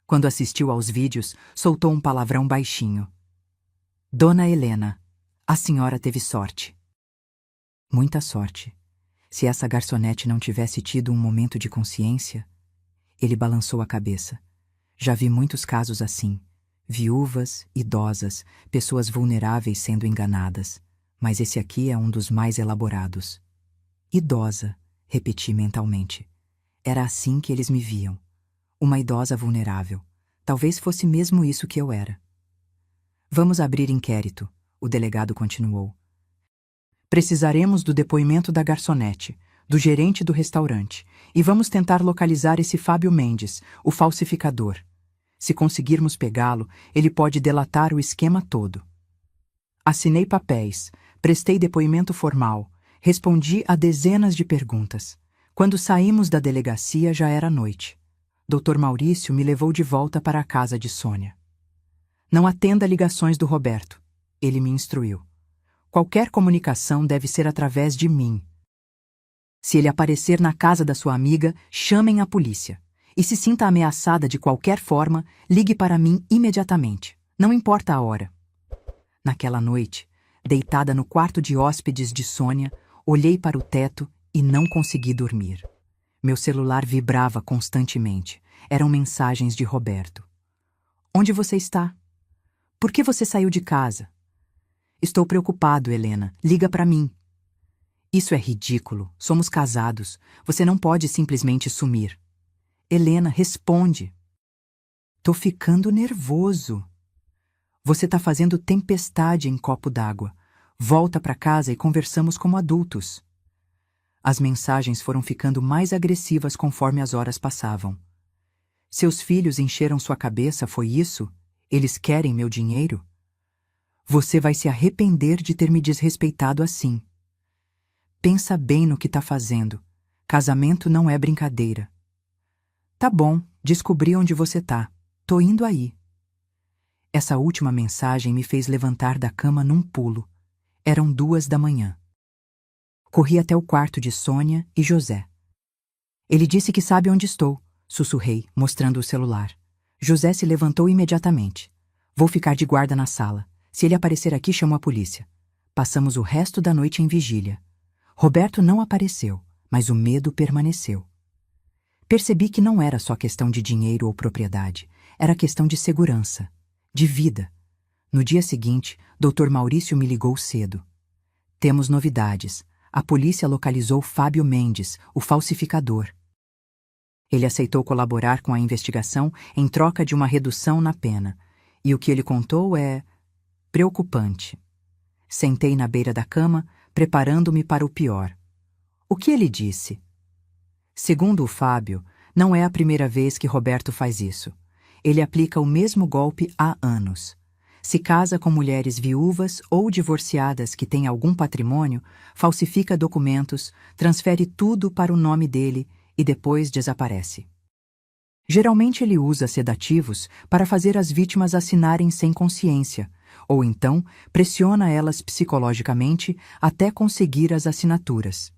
Quando assistiu aos vídeos, soltou um palavrão baixinho. Dona Helena, a senhora teve sorte. Muita sorte. Se essa garçonete não tivesse tido um momento de consciência... Ele balançou a cabeça. Já vi muitos casos assim. Viúvas, idosas, pessoas vulneráveis sendo enganadas. Mas esse aqui é um dos mais elaborados. Idosa, repeti mentalmente. Era assim que eles me viam. Uma idosa vulnerável. Talvez fosse mesmo isso que eu era. Vamos abrir inquérito, o delegado continuou. Precisaremos do depoimento da garçonete, do gerente do restaurante, e vamos tentar localizar esse Fábio Mendes, o falsificador. Se conseguirmos pegá-lo, ele pode delatar o esquema todo. Assinei papéis, prestei depoimento formal, respondi a dezenas de perguntas. Quando saímos da delegacia já era noite. Dr. Maurício me levou de volta para a casa de Sônia. Não atenda ligações do Roberto, ele me instruiu. Qualquer comunicação deve ser através de mim. Se ele aparecer na casa da sua amiga, chamem a polícia. E se sinta ameaçada de qualquer forma, ligue para mim imediatamente. Não importa a hora. Naquela noite, deitada no quarto de hóspedes de Sônia, olhei para o teto e não consegui dormir. Meu celular vibrava constantemente. Eram mensagens de Roberto. Onde você está? Por que você saiu de casa? Estou preocupado, Helena. Liga para mim. Isso é ridículo. Somos casados. Você não pode simplesmente sumir. Helena, responde. Tô ficando nervoso. Você tá fazendo tempestade em copo d'água. Volta para casa e conversamos como adultos. As mensagens foram ficando mais agressivas conforme as horas passavam. Seus filhos encheram sua cabeça, foi isso? Eles querem meu dinheiro? Você vai se arrepender de ter me desrespeitado assim. Pensa bem no que tá fazendo. Casamento não é brincadeira. Tá bom, descobri onde você tá. Tô indo aí. Essa última mensagem me fez levantar da cama num pulo. Eram 2 da manhã. Corri até o quarto de Sônia e José. Ele disse que sabe onde estou, sussurrei, mostrando o celular. José se levantou imediatamente. Vou ficar de guarda na sala. Se ele aparecer aqui, chamo a polícia. Passamos o resto da noite em vigília. Roberto não apareceu, mas o medo permaneceu. Percebi que não era só questão de dinheiro ou propriedade, era questão de segurança, de vida. No dia seguinte, Dr. Maurício me ligou cedo. Temos novidades. A polícia localizou Fábio Mendes, o falsificador. Ele aceitou colaborar com a investigação em troca de uma redução na pena, e o que ele contou é preocupante. Sentei na beira da cama, preparando-me para o pior. O que ele disse? Segundo o Fábio, não é a primeira vez que Roberto faz isso. Ele aplica o mesmo golpe há anos. Se casa com mulheres viúvas ou divorciadas que têm algum patrimônio, falsifica documentos, transfere tudo para o nome dele e depois desaparece. Geralmente ele usa sedativos para fazer as vítimas assinarem sem consciência, ou então pressiona elas psicologicamente até conseguir as assinaturas.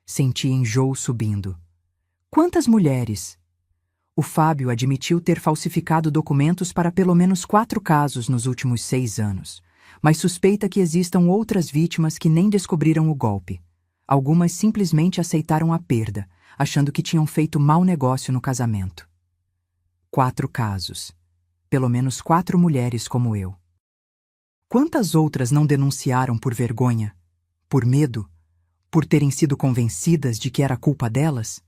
Senti enjoo subindo. Quantas mulheres? O Fábio admitiu ter falsificado documentos para pelo menos 4 casos nos últimos 6 anos, mas suspeita que existam outras vítimas que nem descobriram o golpe. Algumas simplesmente aceitaram a perda, achando que tinham feito mau negócio no casamento. 4 casos. Pelo menos 4 mulheres como eu. Quantas outras não denunciaram por vergonha? Por medo? Por terem sido convencidas de que era culpa delas?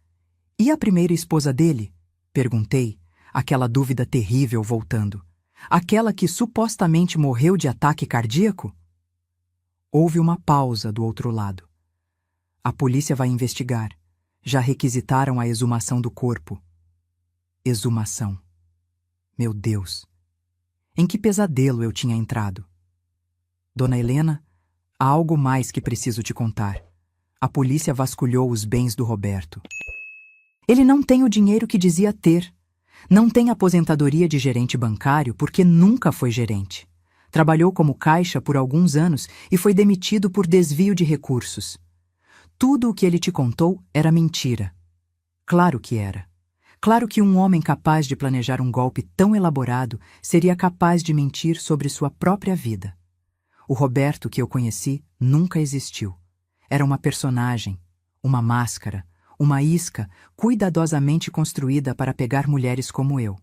E a primeira esposa dele? Perguntei, aquela dúvida terrível voltando. Aquela que supostamente morreu de ataque cardíaco? Houve uma pausa do outro lado. A polícia vai investigar. Já requisitaram a exumação do corpo. Exumação. Meu Deus! Em que pesadelo eu tinha entrado? Dona Helena, há algo mais que preciso te contar. A polícia vasculhou os bens do Roberto. Ele não tem o dinheiro que dizia ter. Não tem aposentadoria de gerente bancário porque nunca foi gerente. Trabalhou como caixa por alguns anos e foi demitido por desvio de recursos. Tudo o que ele te contou era mentira. Claro que era. Claro que um homem capaz de planejar um golpe tão elaborado seria capaz de mentir sobre sua própria vida. O Roberto que eu conheci nunca existiu. Era uma personagem, uma máscara, uma isca cuidadosamente construída para pegar mulheres como eu.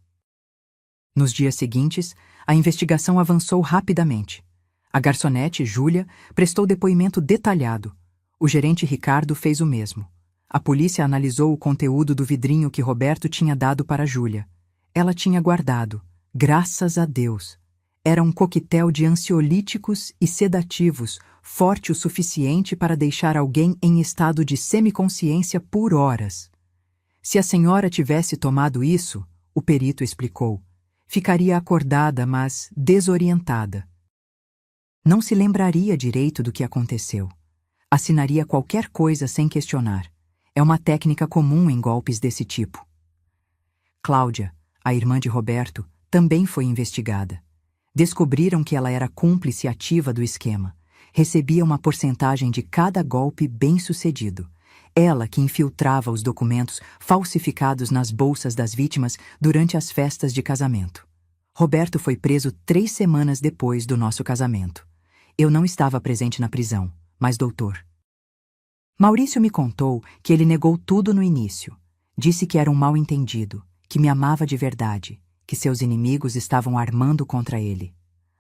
Nos dias seguintes, a investigação avançou rapidamente. A garçonete, Júlia, prestou depoimento detalhado. O gerente Ricardo fez o mesmo. A polícia analisou o conteúdo do vidrinho que Roberto tinha dado para Júlia. Ela tinha guardado, graças a Deus. Era um coquetel de ansiolíticos e sedativos, forte o suficiente para deixar alguém em estado de semiconsciência por horas. Se a senhora tivesse tomado isso, o perito explicou, ficaria acordada, mas desorientada. Não se lembraria direito do que aconteceu. Assinaria qualquer coisa sem questionar. É uma técnica comum em golpes desse tipo. Cláudia, a irmã de Roberto, também foi investigada. Descobriram que ela era cúmplice ativa do esquema. Recebia uma porcentagem de cada golpe bem-sucedido. Ela que infiltrava os documentos falsificados nas bolsas das vítimas durante as festas de casamento. Roberto foi preso 3 semanas depois do nosso casamento. Eu não estava presente na prisão, mas doutor. Maurício me contou que ele negou tudo no início. Disse que era um mal-entendido, que me amava de verdade, que seus inimigos estavam armando contra ele.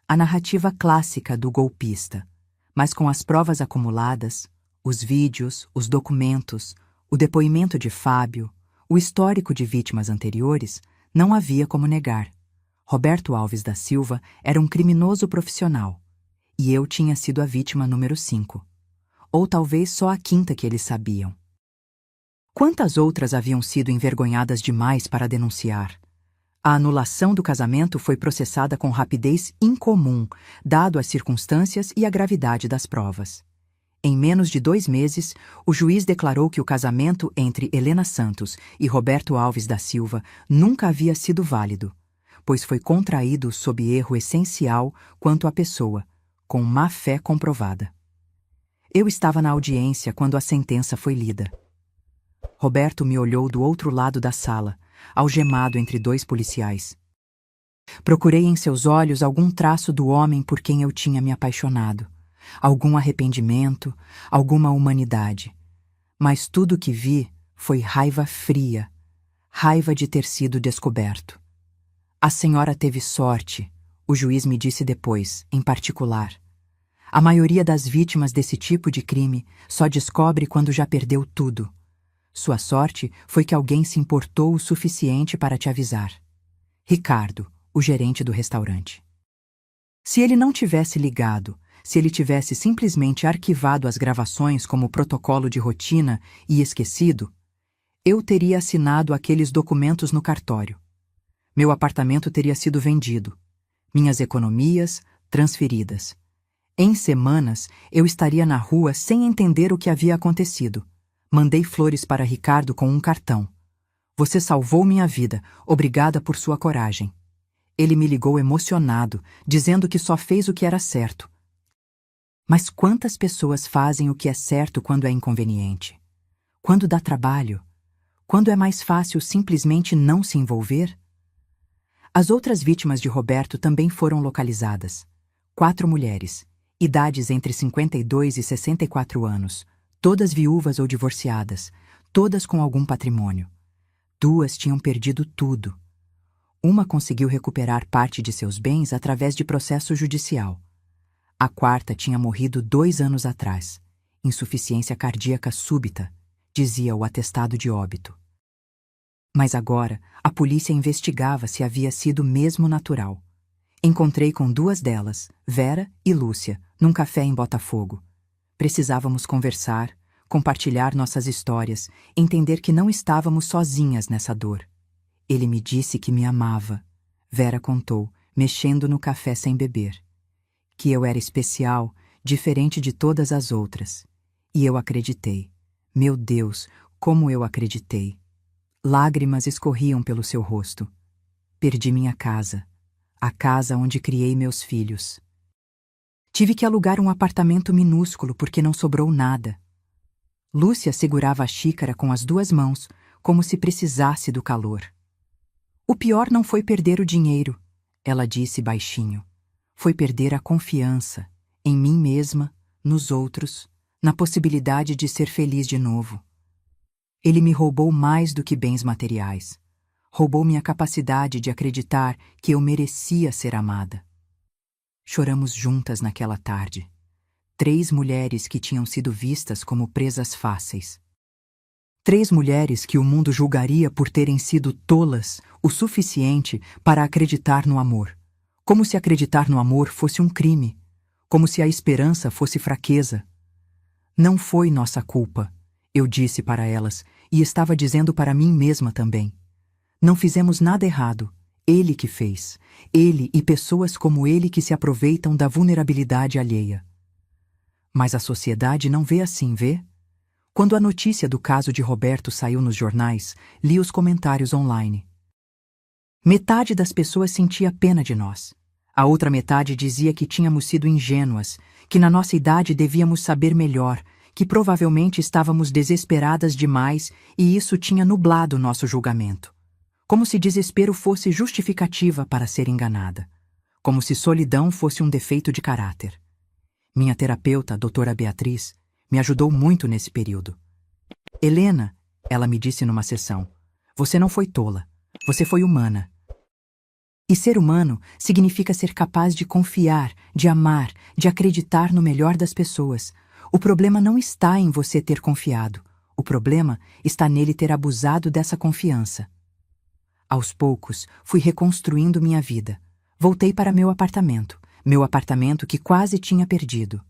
A narrativa clássica do golpista. Mas com as provas acumuladas, os vídeos, os documentos, o depoimento de Fábio, o histórico de vítimas anteriores, não havia como negar. Roberto Alves da Silva era um criminoso profissional, e eu tinha sido a vítima número 5. Ou talvez só a 5ª que eles sabiam. Quantas outras haviam sido envergonhadas demais para denunciar? A anulação do casamento foi processada com rapidez incomum, dado as circunstâncias e a gravidade das provas. Em menos de 2 meses, o juiz declarou que o casamento entre Helena Santos e Roberto Alves da Silva nunca havia sido válido, pois foi contraído sob erro essencial quanto à pessoa, com má-fé comprovada. Eu estava na audiência quando a sentença foi lida. Roberto me olhou do outro lado da sala, algemado entre 2 policiais. Procurei em seus olhos algum traço do homem por quem eu tinha me apaixonado, algum arrependimento, alguma humanidade. Mas tudo o que vi foi raiva fria, raiva de ter sido descoberto. A senhora teve sorte, o juiz me disse depois, em particular. A maioria das vítimas desse tipo de crime só descobre quando já perdeu tudo. Sua sorte foi que alguém se importou o suficiente para te avisar. Ricardo, o gerente do restaurante. Se ele não tivesse ligado, se ele tivesse simplesmente arquivado as gravações como protocolo de rotina e esquecido, eu teria assinado aqueles documentos no cartório. Meu apartamento teria sido vendido. Minhas economias transferidas. Em semanas, eu estaria na rua sem entender o que havia acontecido. Mandei flores para Ricardo com um cartão. Você salvou minha vida, obrigada por sua coragem. Ele me ligou emocionado, dizendo que só fez o que era certo. Mas quantas pessoas fazem o que é certo quando é inconveniente? Quando dá trabalho? Quando é mais fácil simplesmente não se envolver? As outras vítimas de Roberto também foram localizadas. 4 mulheres, idades entre 52 e 64 anos, todas viúvas ou divorciadas, todas com algum patrimônio. 2 tinham perdido tudo. Uma conseguiu recuperar parte de seus bens através de processo judicial. A 4ª tinha morrido 2 anos atrás. Insuficiência cardíaca súbita, dizia o atestado de óbito. Mas agora, a polícia investigava se havia sido mesmo natural. Encontrei com 2 delas, Vera e Lúcia, num café em Botafogo. Precisávamos conversar, compartilhar nossas histórias, entender que não estávamos sozinhas nessa dor. Ele me disse que me amava. Vera contou, mexendo no café sem beber. Que eu era especial, diferente de todas as outras. E eu acreditei. Meu Deus, como eu acreditei. Lágrimas escorriam pelo seu rosto. Perdi minha casa. A casa onde criei meus filhos. Tive que alugar um apartamento minúsculo porque não sobrou nada. Lúcia segurava a xícara com as 2 mãos, como se precisasse do calor. O pior não foi perder o dinheiro, ela disse baixinho. Foi perder a confiança em mim mesma, nos outros, na possibilidade de ser feliz de novo. Ele me roubou mais do que bens materiais. Roubou minha capacidade de acreditar que eu merecia ser amada. Choramos juntas naquela tarde. 3 mulheres que tinham sido vistas como presas fáceis. 3 mulheres que o mundo julgaria por terem sido tolas o suficiente para acreditar no amor. Como se acreditar no amor fosse um crime. Como se a esperança fosse fraqueza. Não foi nossa culpa, eu disse para elas, e estava dizendo para mim mesma também. Não fizemos nada errado. Ele que fez. Ele e pessoas como ele que se aproveitam da vulnerabilidade alheia. Mas a sociedade não vê assim, vê? Quando a notícia do caso de Roberto saiu nos jornais, li os comentários online. Metade das pessoas sentia pena de nós. A outra metade dizia que tínhamos sido ingênuas, que na nossa idade devíamos saber melhor, que provavelmente estávamos desesperadas demais e isso tinha nublado nosso julgamento. Como se desespero fosse justificativa para ser enganada. Como se solidão fosse um defeito de caráter. Minha terapeuta, a doutora Beatriz, me ajudou muito nesse período. Helena, ela me disse numa sessão, você não foi tola, você foi humana. E ser humano significa ser capaz de confiar, de amar, de acreditar no melhor das pessoas. O problema não está em você ter confiado. O problema está nele ter abusado dessa confiança. Aos poucos, fui reconstruindo minha vida. Voltei para meu apartamento que quase tinha perdido.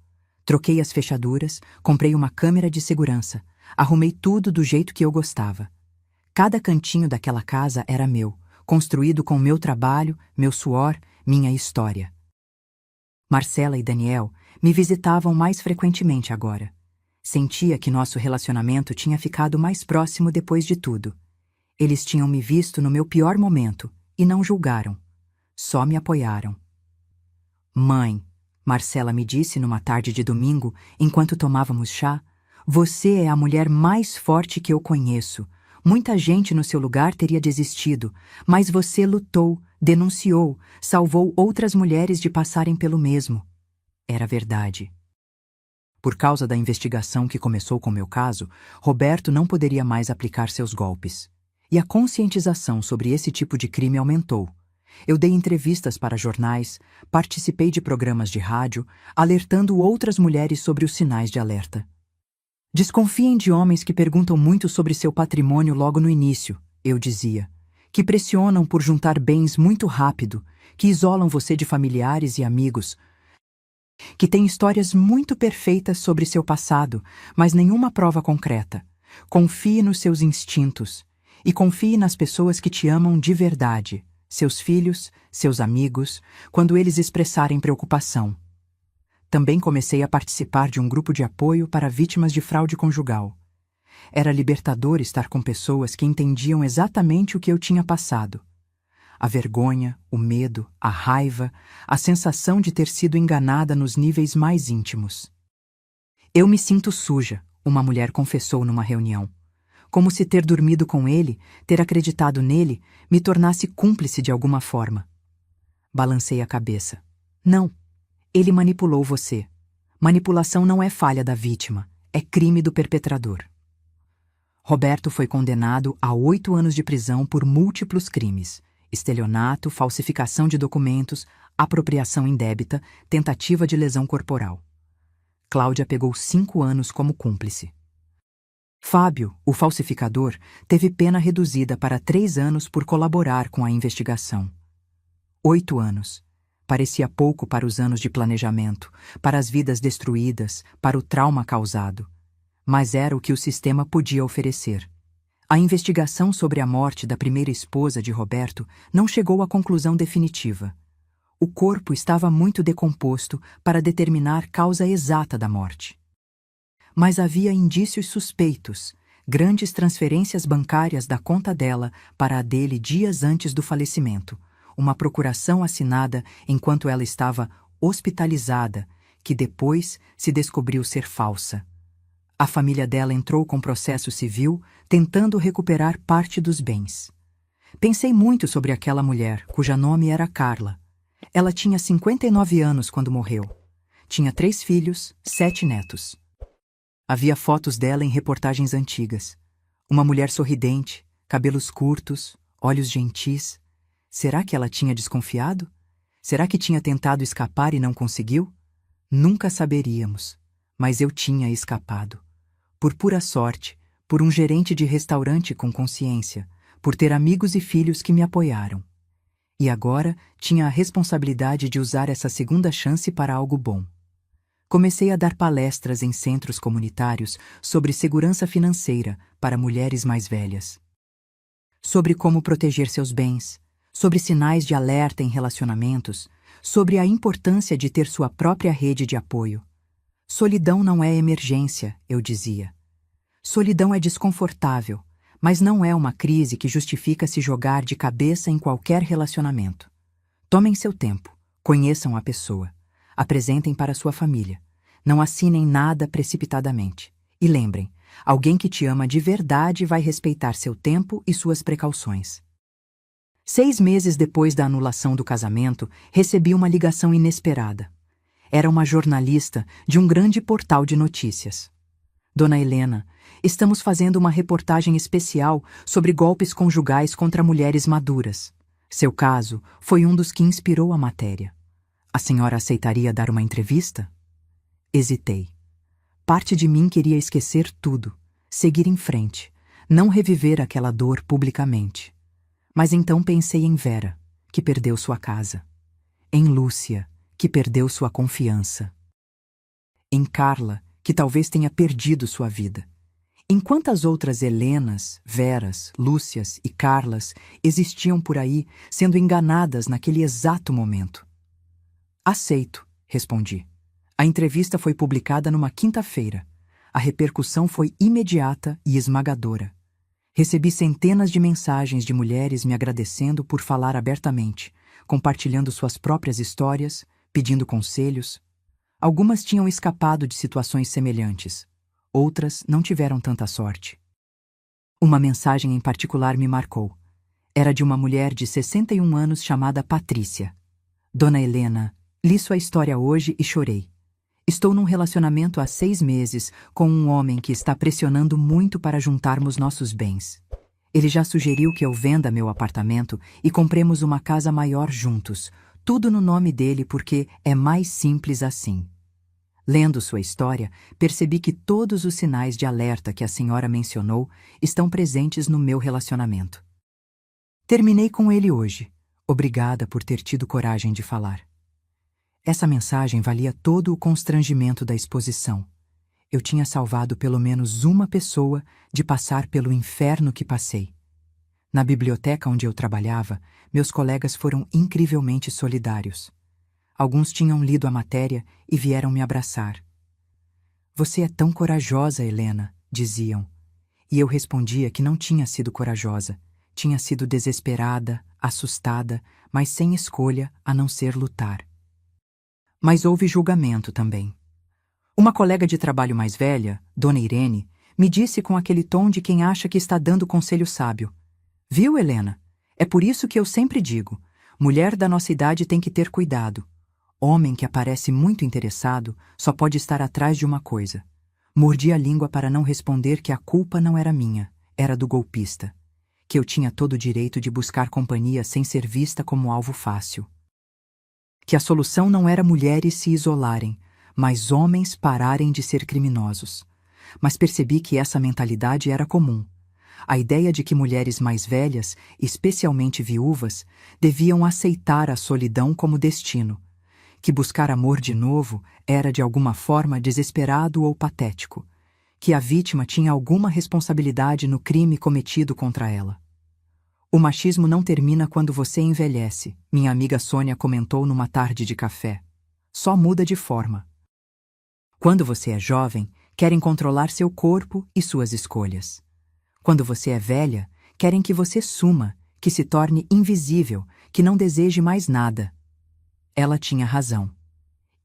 Troquei as fechaduras, comprei uma câmera de segurança, arrumei tudo do jeito que eu gostava. Cada cantinho daquela casa era meu, construído com meu trabalho, meu suor, minha história. Marcela e Daniel me visitavam mais frequentemente agora. Sentia que nosso relacionamento tinha ficado mais próximo depois de tudo. Eles tinham me visto no meu pior momento e não julgaram. Só me apoiaram. Mãe, Marcela me disse numa tarde de domingo, enquanto tomávamos chá, você é a mulher mais forte que eu conheço. Muita gente no seu lugar teria desistido, mas você lutou, denunciou, salvou outras mulheres de passarem pelo mesmo. Era verdade. Por causa da investigação que começou com meu caso, Roberto não poderia mais aplicar seus golpes. E a conscientização sobre esse tipo de crime aumentou. Eu dei entrevistas para jornais, participei de programas de rádio, alertando outras mulheres sobre os sinais de alerta. Desconfiem de homens que perguntam muito sobre seu patrimônio logo no início, eu dizia, que pressionam por juntar bens muito rápido, que isolam você de familiares e amigos, que têm histórias muito perfeitas sobre seu passado, mas nenhuma prova concreta. Confie nos seus instintos e confie nas pessoas que te amam de verdade, seus filhos, seus amigos, quando eles expressarem preocupação. Também comecei a participar de um grupo de apoio para vítimas de fraude conjugal. Era libertador estar com pessoas que entendiam exatamente o que eu tinha passado. A vergonha, o medo, a raiva, a sensação de ter sido enganada nos níveis mais íntimos. Eu me sinto suja, uma mulher confessou numa reunião. Como se ter dormido com ele, ter acreditado nele, me tornasse cúmplice de alguma forma. Balancei a cabeça. Não, ele manipulou você. Manipulação não é falha da vítima, é crime do perpetrador. Roberto foi condenado a 8 anos de prisão por múltiplos crimes: estelionato, falsificação de documentos, apropriação indébita, tentativa de lesão corporal. Cláudia pegou 5 anos como cúmplice. Fábio, o falsificador, teve pena reduzida para 3 anos por colaborar com a investigação. 8 anos. Parecia pouco para os anos de planejamento, para as vidas destruídas, para o trauma causado. Mas era o que o sistema podia oferecer. A investigação sobre a morte da primeira esposa de Roberto não chegou à conclusão definitiva. O corpo estava muito decomposto para determinar causa exata da morte. Mas havia indícios suspeitos, grandes transferências bancárias da conta dela para a dele dias antes do falecimento, uma procuração assinada enquanto ela estava hospitalizada, que depois se descobriu ser falsa. A família dela entrou com processo civil, tentando recuperar parte dos bens. Pensei muito sobre aquela mulher, cuja nome era Carla. Ela tinha 59 anos quando morreu. Tinha 3 filhos, 7 netos. Havia fotos dela em reportagens antigas. Uma mulher sorridente, cabelos curtos, olhos gentis. Será que ela tinha desconfiado? Será que tinha tentado escapar e não conseguiu? Nunca saberíamos, mas eu tinha escapado. Por pura sorte, por um gerente de restaurante com consciência, por ter amigos e filhos que me apoiaram. E agora tinha a responsabilidade de usar essa segunda chance para algo bom. Comecei a dar palestras em centros comunitários sobre segurança financeira para mulheres mais velhas. Sobre como proteger seus bens, sobre sinais de alerta em relacionamentos, sobre a importância de ter sua própria rede de apoio. Solidão não é emergência, eu dizia. Solidão é desconfortável, mas não é uma crise que justifica se jogar de cabeça em qualquer relacionamento. Tomem seu tempo, conheçam a pessoa, apresentem para sua família. Não assinem nada precipitadamente. E lembrem, alguém que te ama de verdade vai respeitar seu tempo e suas precauções. 6 meses depois da anulação do casamento, recebi uma ligação inesperada. Era uma jornalista de um grande portal de notícias. Dona Helena, estamos fazendo uma reportagem especial sobre golpes conjugais contra mulheres maduras. Seu caso foi um dos que inspirou a matéria. A senhora aceitaria dar uma entrevista? Hesitei. Parte de mim queria esquecer tudo, seguir em frente, não reviver aquela dor publicamente. Mas então pensei em Vera, que perdeu sua casa. Em Lúcia, que perdeu sua confiança. Em Carla, que talvez tenha perdido sua vida. Em quantas outras Helenas, Veras, Lúcias e Carlas existiam por aí, sendo enganadas naquele exato momento? Aceito, respondi. A entrevista foi publicada numa quinta-feira. A repercussão foi imediata e esmagadora. Recebi centenas de mensagens de mulheres me agradecendo por falar abertamente, compartilhando suas próprias histórias, pedindo conselhos. Algumas tinham escapado de situações semelhantes. Outras não tiveram tanta sorte. Uma mensagem em particular me marcou. Era de uma mulher de 61 anos chamada Patrícia. Dona Helena, li sua história hoje e chorei. Estou num relacionamento há 6 meses com um homem que está pressionando muito para juntarmos nossos bens. Ele já sugeriu que eu venda meu apartamento e compremos uma casa maior juntos, tudo no nome dele porque é mais simples assim. Lendo sua história, percebi que todos os sinais de alerta que a senhora mencionou estão presentes no meu relacionamento. Terminei com ele hoje. Obrigada por ter tido coragem de falar. Essa mensagem valia todo o constrangimento da exposição. Eu tinha salvado pelo menos uma pessoa de passar pelo inferno que passei. Na biblioteca onde eu trabalhava, meus colegas foram incrivelmente solidários. Alguns tinham lido a matéria e vieram me abraçar. Você é tão corajosa, Helena, diziam. E eu respondia que não tinha sido corajosa. Tinha sido desesperada, assustada, mas sem escolha a não ser lutar. Mas houve julgamento também. Uma colega de trabalho mais velha, Dona Irene, me disse com aquele tom de quem acha que está dando conselho sábio: Viu, Helena? É por isso que eu sempre digo, mulher da nossa idade tem que ter cuidado. Homem que aparece muito interessado só pode estar atrás de uma coisa. Mordi a língua para não responder que a culpa não era minha, era do golpista. Que eu tinha todo o direito de buscar companhia sem ser vista como alvo fácil. Que a solução não era mulheres se isolarem, mas homens pararem de ser criminosos. Mas percebi que essa mentalidade era comum. A ideia de que mulheres mais velhas, especialmente viúvas, deviam aceitar a solidão como destino. Que buscar amor de novo era de alguma forma desesperado ou patético. Que a vítima tinha alguma responsabilidade no crime cometido contra ela. O machismo não termina quando você envelhece, minha amiga Sônia comentou numa tarde de café. Só muda de forma. Quando você é jovem, querem controlar seu corpo e suas escolhas. Quando você é velha, querem que você suma, que se torne invisível, que não deseje mais nada. Ela tinha razão.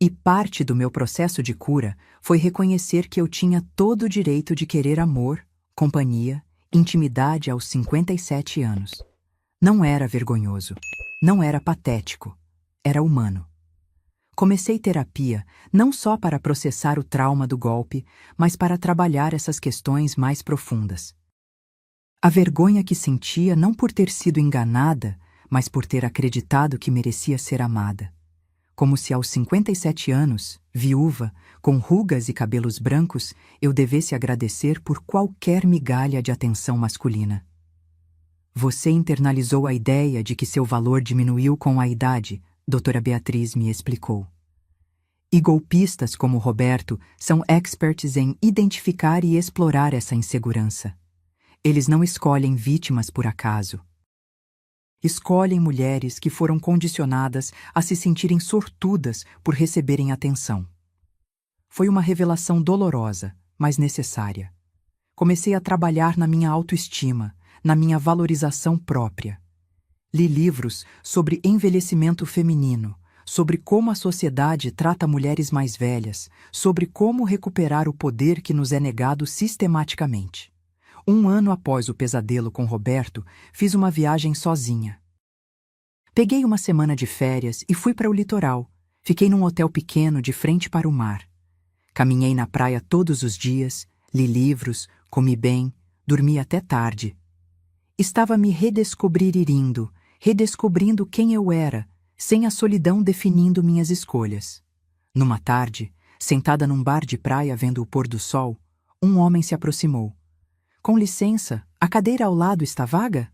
E parte do meu processo de cura foi reconhecer que eu tinha todo o direito de querer amor, companhia, intimidade aos 57 anos. Não era vergonhoso, não era patético, era humano. Comecei terapia não só para processar o trauma do golpe, mas para trabalhar essas questões mais profundas. A vergonha que sentia não por ter sido enganada, mas por ter acreditado que merecia ser amada. Como se aos 57 anos, viúva, com rugas e cabelos brancos, eu devesse agradecer por qualquer migalha de atenção masculina. Você internalizou a ideia de que seu valor diminuiu com a idade, doutora Beatriz me explicou. E golpistas como Roberto são experts em identificar e explorar essa insegurança. Eles não escolhem vítimas por acaso. Escolhem mulheres que foram condicionadas a se sentirem sortudas por receberem atenção. Foi uma revelação dolorosa, mas necessária. Comecei a trabalhar na minha autoestima, na minha valorização própria. Li livros sobre envelhecimento feminino, sobre como a sociedade trata mulheres mais velhas, sobre como recuperar o poder que nos é negado sistematicamente. 1 ano após o pesadelo com Roberto, fiz uma viagem sozinha. Peguei uma semana de férias e fui para o litoral. Fiquei num hotel pequeno de frente para o mar. Caminhei na praia todos os dias, li livros, comi bem, dormi até tarde. Estava me redescobrindo, redescobrindo quem eu era, sem a solidão definindo minhas escolhas. Numa tarde, sentada num bar de praia vendo o pôr do sol, um homem se aproximou. Com licença, a cadeira ao lado está vaga?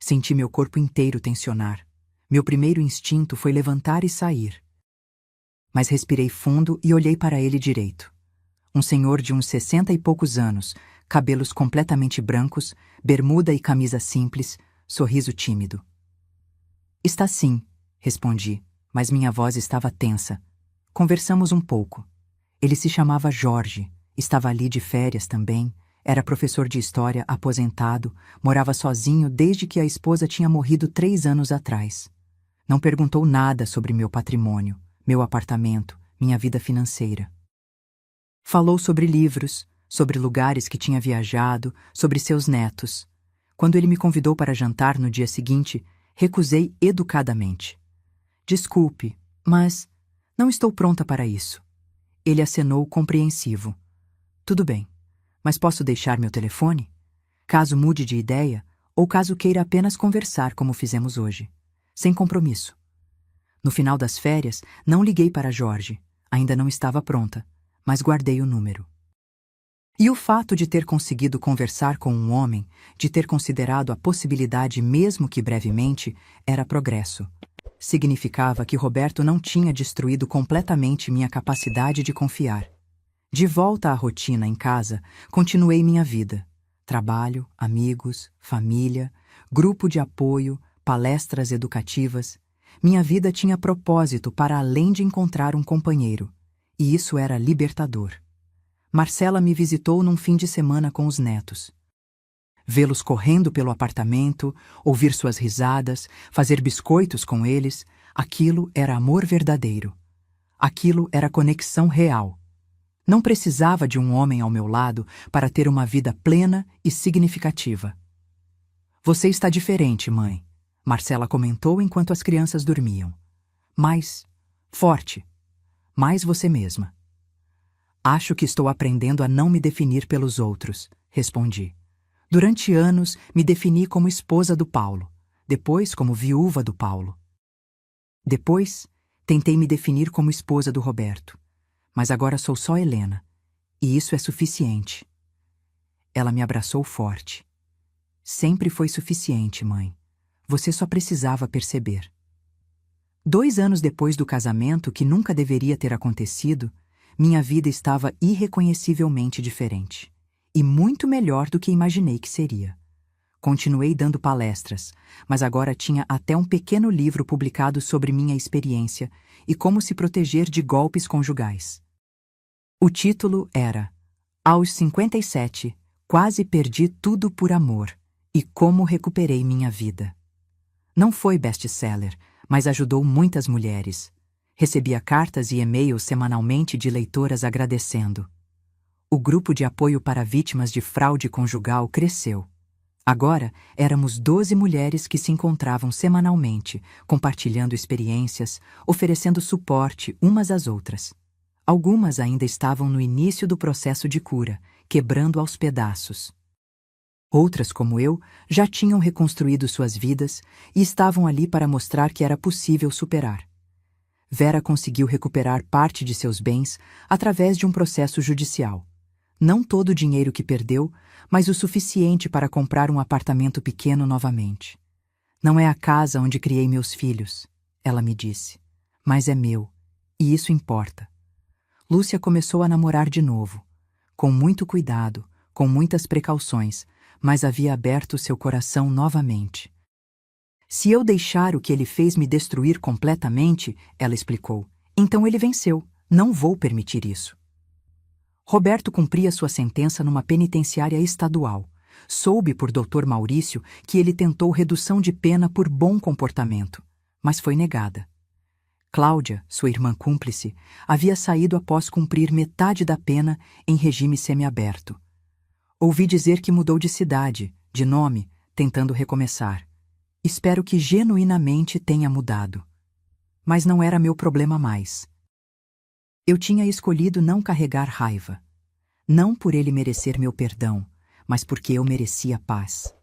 Senti meu corpo inteiro tensionar. Meu primeiro instinto foi levantar e sair. Mas respirei fundo e olhei para ele direito. Um senhor de uns 60 e poucos anos, cabelos completamente brancos, bermuda e camisa simples, sorriso tímido. Está sim, respondi, mas minha voz estava tensa. Conversamos um pouco. Ele se chamava Jorge. Estava ali de férias também, era professor de história aposentado, morava sozinho desde que a esposa tinha morrido 3 anos atrás. Não perguntou nada sobre meu patrimônio, meu apartamento, minha vida financeira. Falou sobre livros, sobre lugares que tinha viajado, sobre seus netos. Quando ele me convidou para jantar no dia seguinte, recusei educadamente. Desculpe, mas não estou pronta para isso. Ele acenou compreensivo. Tudo bem, mas posso deixar meu telefone? Caso mude de ideia, ou caso queira apenas conversar como fizemos hoje. Sem compromisso. No final das férias, não liguei para Jorge. Ainda não estava pronta, mas guardei o número. E o fato de ter conseguido conversar com um homem, de ter considerado a possibilidade mesmo que brevemente, era progresso. Significava que Roberto não tinha destruído completamente minha capacidade de confiar. De volta à rotina em casa, continuei minha vida. Trabalho, amigos, família, grupo de apoio, palestras educativas. Minha vida tinha propósito para além de encontrar um companheiro. E isso era libertador. Marcela me visitou num fim de semana com os netos. Vê-los correndo pelo apartamento, ouvir suas risadas, fazer biscoitos com eles, aquilo era amor verdadeiro. Aquilo era conexão real. Não precisava de um homem ao meu lado para ter uma vida plena e significativa. Você está diferente, mãe, Marcela comentou enquanto as crianças dormiam. Mais forte, mais você mesma. Acho que estou aprendendo a não me definir pelos outros, respondi. Durante anos, me defini como esposa do Paulo, depois como viúva do Paulo. Depois, tentei me definir como esposa do Roberto, mas agora sou só Helena, e isso é suficiente. Ela me abraçou forte. Sempre foi suficiente, mãe. Você só precisava perceber. 2 anos depois do casamento, que nunca deveria ter acontecido, minha vida estava irreconhecivelmente diferente. E muito melhor do que imaginei que seria. Continuei dando palestras, mas agora tinha até um pequeno livro publicado sobre minha experiência e como se proteger de golpes conjugais. O título era Aos 57, quase perdi tudo por amor e como recuperei minha vida. Não foi best-seller, mas ajudou muitas mulheres. Recebia cartas e e-mails semanalmente de leitoras agradecendo. O grupo de apoio para vítimas de fraude conjugal cresceu. Agora, éramos 12 mulheres que se encontravam semanalmente, compartilhando experiências, oferecendo suporte umas às outras. Algumas ainda estavam no início do processo de cura, quebrando aos pedaços. Outras, como eu, já tinham reconstruído suas vidas e estavam ali para mostrar que era possível superar. Vera conseguiu recuperar parte de seus bens através de um processo judicial. Não todo o dinheiro que perdeu, mas o suficiente para comprar um apartamento pequeno novamente. Não é a casa onde criei meus filhos, ela me disse, mas é meu, e isso importa. Lúcia começou a namorar de novo, com muito cuidado, com muitas precauções, mas havia aberto seu coração novamente. Se eu deixar o que ele fez me destruir completamente, ela explicou, então ele venceu, não vou permitir isso. Roberto cumpria sua sentença numa penitenciária estadual. Soube por Dr. Maurício que ele tentou redução de pena por bom comportamento, mas foi negada. Cláudia, sua irmã cúmplice, havia saído após cumprir metade da pena em regime semiaberto. Ouvi dizer que mudou de cidade, de nome, tentando recomeçar. Espero que genuinamente tenha mudado. Mas não era meu problema mais. Eu tinha escolhido não carregar raiva. Não por ele merecer meu perdão, mas porque eu merecia paz.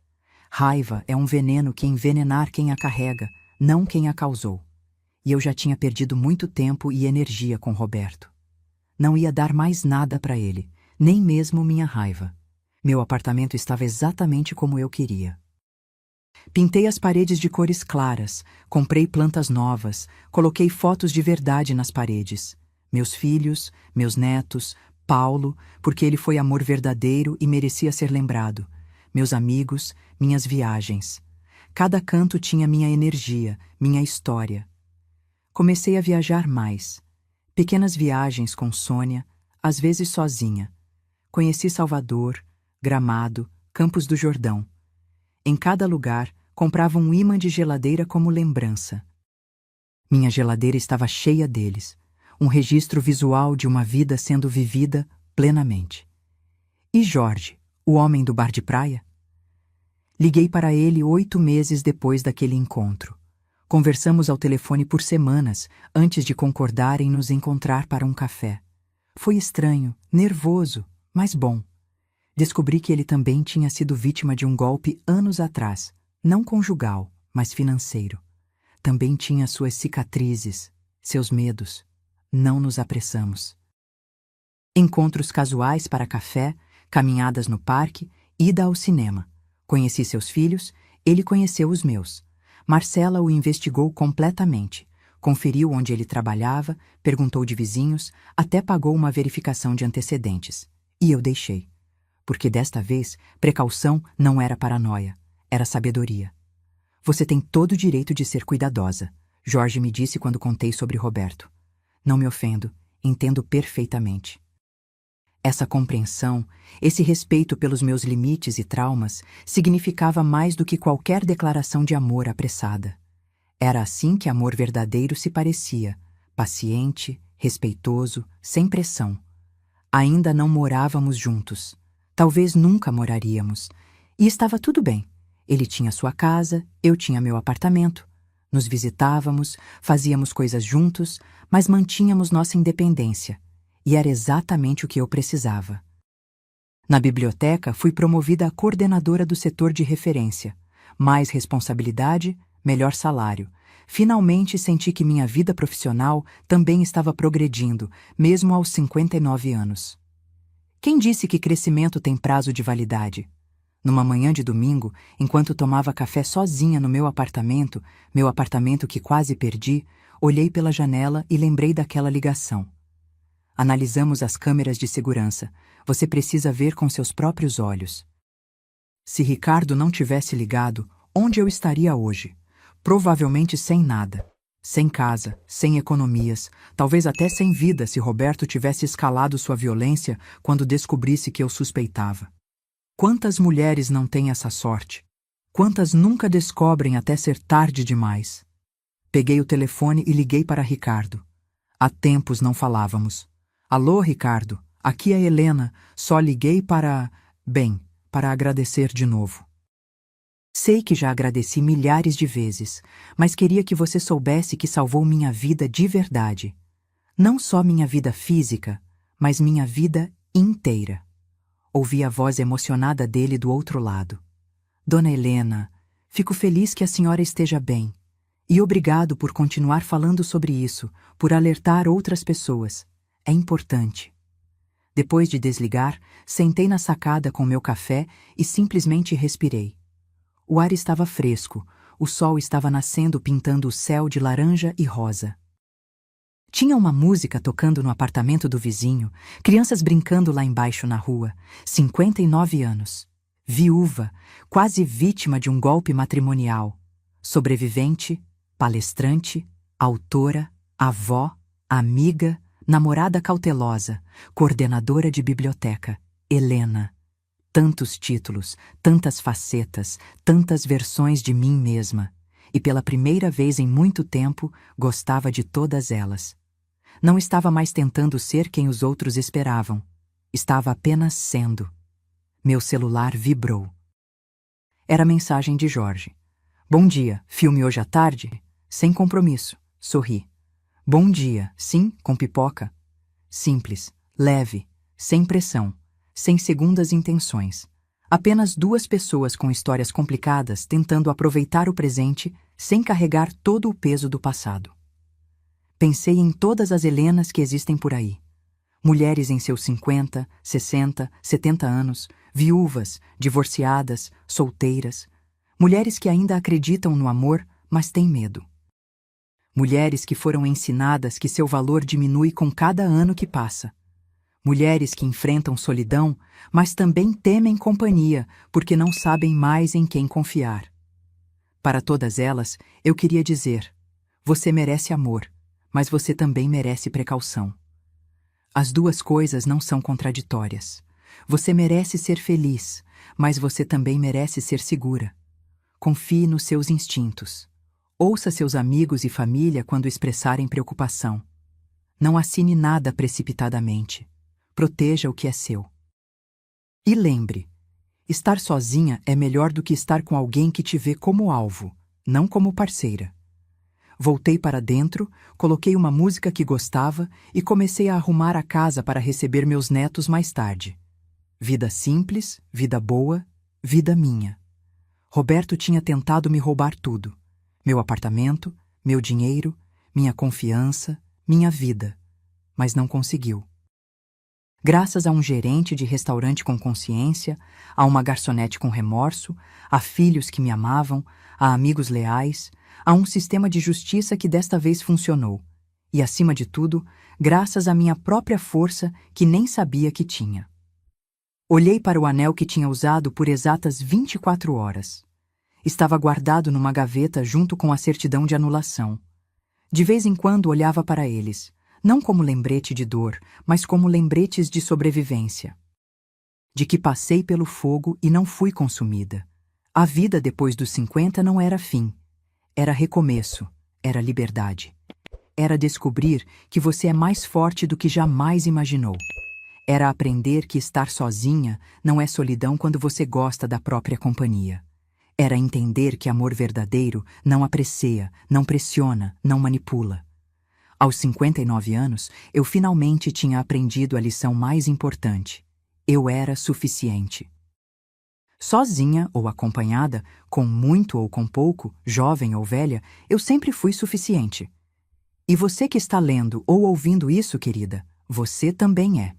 Raiva é um veneno que envenenar quem a carrega, não quem a causou. E eu já tinha perdido muito tempo e energia com Roberto. Não ia dar mais nada para ele, nem mesmo minha raiva. Meu apartamento estava exatamente como eu queria. Pintei as paredes de cores claras, comprei plantas novas, coloquei fotos de verdade nas paredes. Meus filhos, meus netos, Paulo, porque ele foi amor verdadeiro e merecia ser lembrado. Meus amigos, minhas viagens. Cada canto tinha minha energia, minha história. Comecei a viajar mais. Pequenas viagens com Sônia, às vezes sozinha. Conheci Salvador, Gramado, Campos do Jordão. Em cada lugar, comprava um ímã de geladeira como lembrança. Minha geladeira estava cheia deles, um registro visual de uma vida sendo vivida plenamente. E Jorge, o homem do bar de praia? Liguei para ele 8 meses depois daquele encontro. Conversamos ao telefone por semanas antes de concordar em nos encontrar para um café. Foi estranho, nervoso, mas bom. Descobri que ele também tinha sido vítima de um golpe anos atrás, não conjugal, mas financeiro. Também tinha suas cicatrizes, seus medos. Não nos apressamos. Encontros casuais para café, caminhadas no parque, ida ao cinema. Conheci seus filhos, ele conheceu os meus. Marcela o investigou completamente. Conferiu onde ele trabalhava, perguntou de vizinhos, até pagou uma verificação de antecedentes. E eu deixei. Porque desta vez, precaução não era paranoia, era sabedoria. Você tem todo o direito de ser cuidadosa, Jorge me disse quando contei sobre Roberto. Não me ofendo, entendo perfeitamente. Essa compreensão, esse respeito pelos meus limites e traumas, significava mais do que qualquer declaração de amor apressada. Era assim que amor verdadeiro se parecia, paciente, respeitoso, sem pressão. Ainda não morávamos juntos. Talvez nunca moraríamos. E estava tudo bem. Ele tinha sua casa, eu tinha meu apartamento. Nos visitávamos, fazíamos coisas juntos, mas mantínhamos nossa independência. E era exatamente o que eu precisava. Na biblioteca, fui promovida a coordenadora do setor de referência. Mais responsabilidade, melhor salário. Finalmente senti que minha vida profissional também estava progredindo, mesmo aos 59 anos. Quem disse que crescimento tem prazo de validade? Numa manhã de domingo, enquanto tomava café sozinha no meu apartamento que quase perdi, olhei pela janela e lembrei daquela ligação. Analisamos as câmeras de segurança. Você precisa ver com seus próprios olhos. Se Ricardo não tivesse ligado, onde eu estaria hoje? Provavelmente sem nada. Sem casa, sem economias, talvez até sem vida se Roberto tivesse escalado sua violência quando descobrisse que eu suspeitava. Quantas mulheres não têm essa sorte? Quantas nunca descobrem até ser tarde demais? Peguei o telefone e liguei para Ricardo. Há tempos não falávamos. Alô, Ricardo, aqui é Helena, só liguei para agradecer de novo. Sei que já agradeci milhares de vezes, mas queria que você soubesse que salvou minha vida de verdade. Não só minha vida física, mas minha vida inteira. Ouvi a voz emocionada dele do outro lado. Dona Helena, fico feliz que a senhora esteja bem. E obrigado por continuar falando sobre isso, por alertar outras pessoas. É importante. Depois de desligar, sentei na sacada com meu café e simplesmente respirei. O ar estava fresco, o sol estava nascendo pintando o céu de laranja e rosa. Tinha uma música tocando no apartamento do vizinho, crianças brincando lá embaixo na rua, 59 anos. Viúva, quase vítima de um golpe matrimonial. Sobrevivente, palestrante, autora, avó, amiga, namorada cautelosa, coordenadora de biblioteca, Helena. Tantos títulos, tantas facetas, tantas versões de mim mesma. E pela primeira vez em muito tempo, gostava de todas elas. Não estava mais tentando ser quem os outros esperavam. Estava apenas sendo. Meu celular vibrou. Era a mensagem de Jorge. Bom dia, filme hoje à tarde? Sem compromisso. Sorri. Bom dia, sim, com pipoca. Simples, leve, sem pressão, sem segundas intenções. Apenas 2 pessoas com histórias complicadas tentando aproveitar o presente sem carregar todo o peso do passado. Pensei em todas as Helenas que existem por aí. Mulheres em seus 50, 60, 70 anos, viúvas, divorciadas, solteiras. Mulheres que ainda acreditam no amor, mas têm medo. Mulheres que foram ensinadas que seu valor diminui com cada ano que passa. Mulheres que enfrentam solidão, mas também temem companhia, porque não sabem mais em quem confiar. Para todas elas, eu queria dizer: você merece amor, mas você também merece precaução. As 2 coisas não são contraditórias. Você merece ser feliz, mas você também merece ser segura. Confie nos seus instintos. Ouça seus amigos e família quando expressarem preocupação. Não assine nada precipitadamente. Proteja o que é seu. E lembre, estar sozinha é melhor do que estar com alguém que te vê como alvo, não como parceira. Voltei para dentro, coloquei uma música que gostava e comecei a arrumar a casa para receber meus netos mais tarde. Vida simples, vida boa, vida minha. Roberto tinha tentado me roubar tudo. Meu apartamento, meu dinheiro, minha confiança, minha vida. Mas não conseguiu. Graças a um gerente de restaurante com consciência, a uma garçonete com remorso, a filhos que me amavam, a amigos leais, a um sistema de justiça que desta vez funcionou. E, acima de tudo, graças à minha própria força que nem sabia que tinha. Olhei para o anel que tinha usado por exatas 24 horas. Estava guardado numa gaveta junto com a certidão de anulação. De vez em quando olhava para eles, não como lembrete de dor, mas como lembretes de sobrevivência. De que passei pelo fogo e não fui consumida. A vida depois dos 50 não era fim. Era recomeço, era liberdade. Era descobrir que você é mais forte do que jamais imaginou. Era aprender que estar sozinha não é solidão quando você gosta da própria companhia. Era entender que amor verdadeiro não aprecia, não pressiona, não manipula. Aos 59 anos, eu finalmente tinha aprendido a lição mais importante. Eu era suficiente. Sozinha ou acompanhada, com muito ou com pouco, jovem ou velha, eu sempre fui suficiente. E você que está lendo ou ouvindo isso, querida, você também é.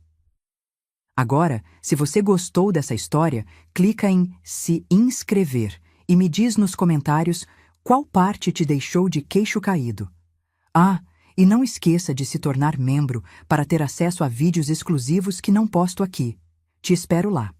Agora, se você gostou dessa história, clica em se inscrever e me diz nos comentários qual parte te deixou de queixo caído. E não esqueça de se tornar membro para ter acesso a vídeos exclusivos que não posto aqui. Te espero lá.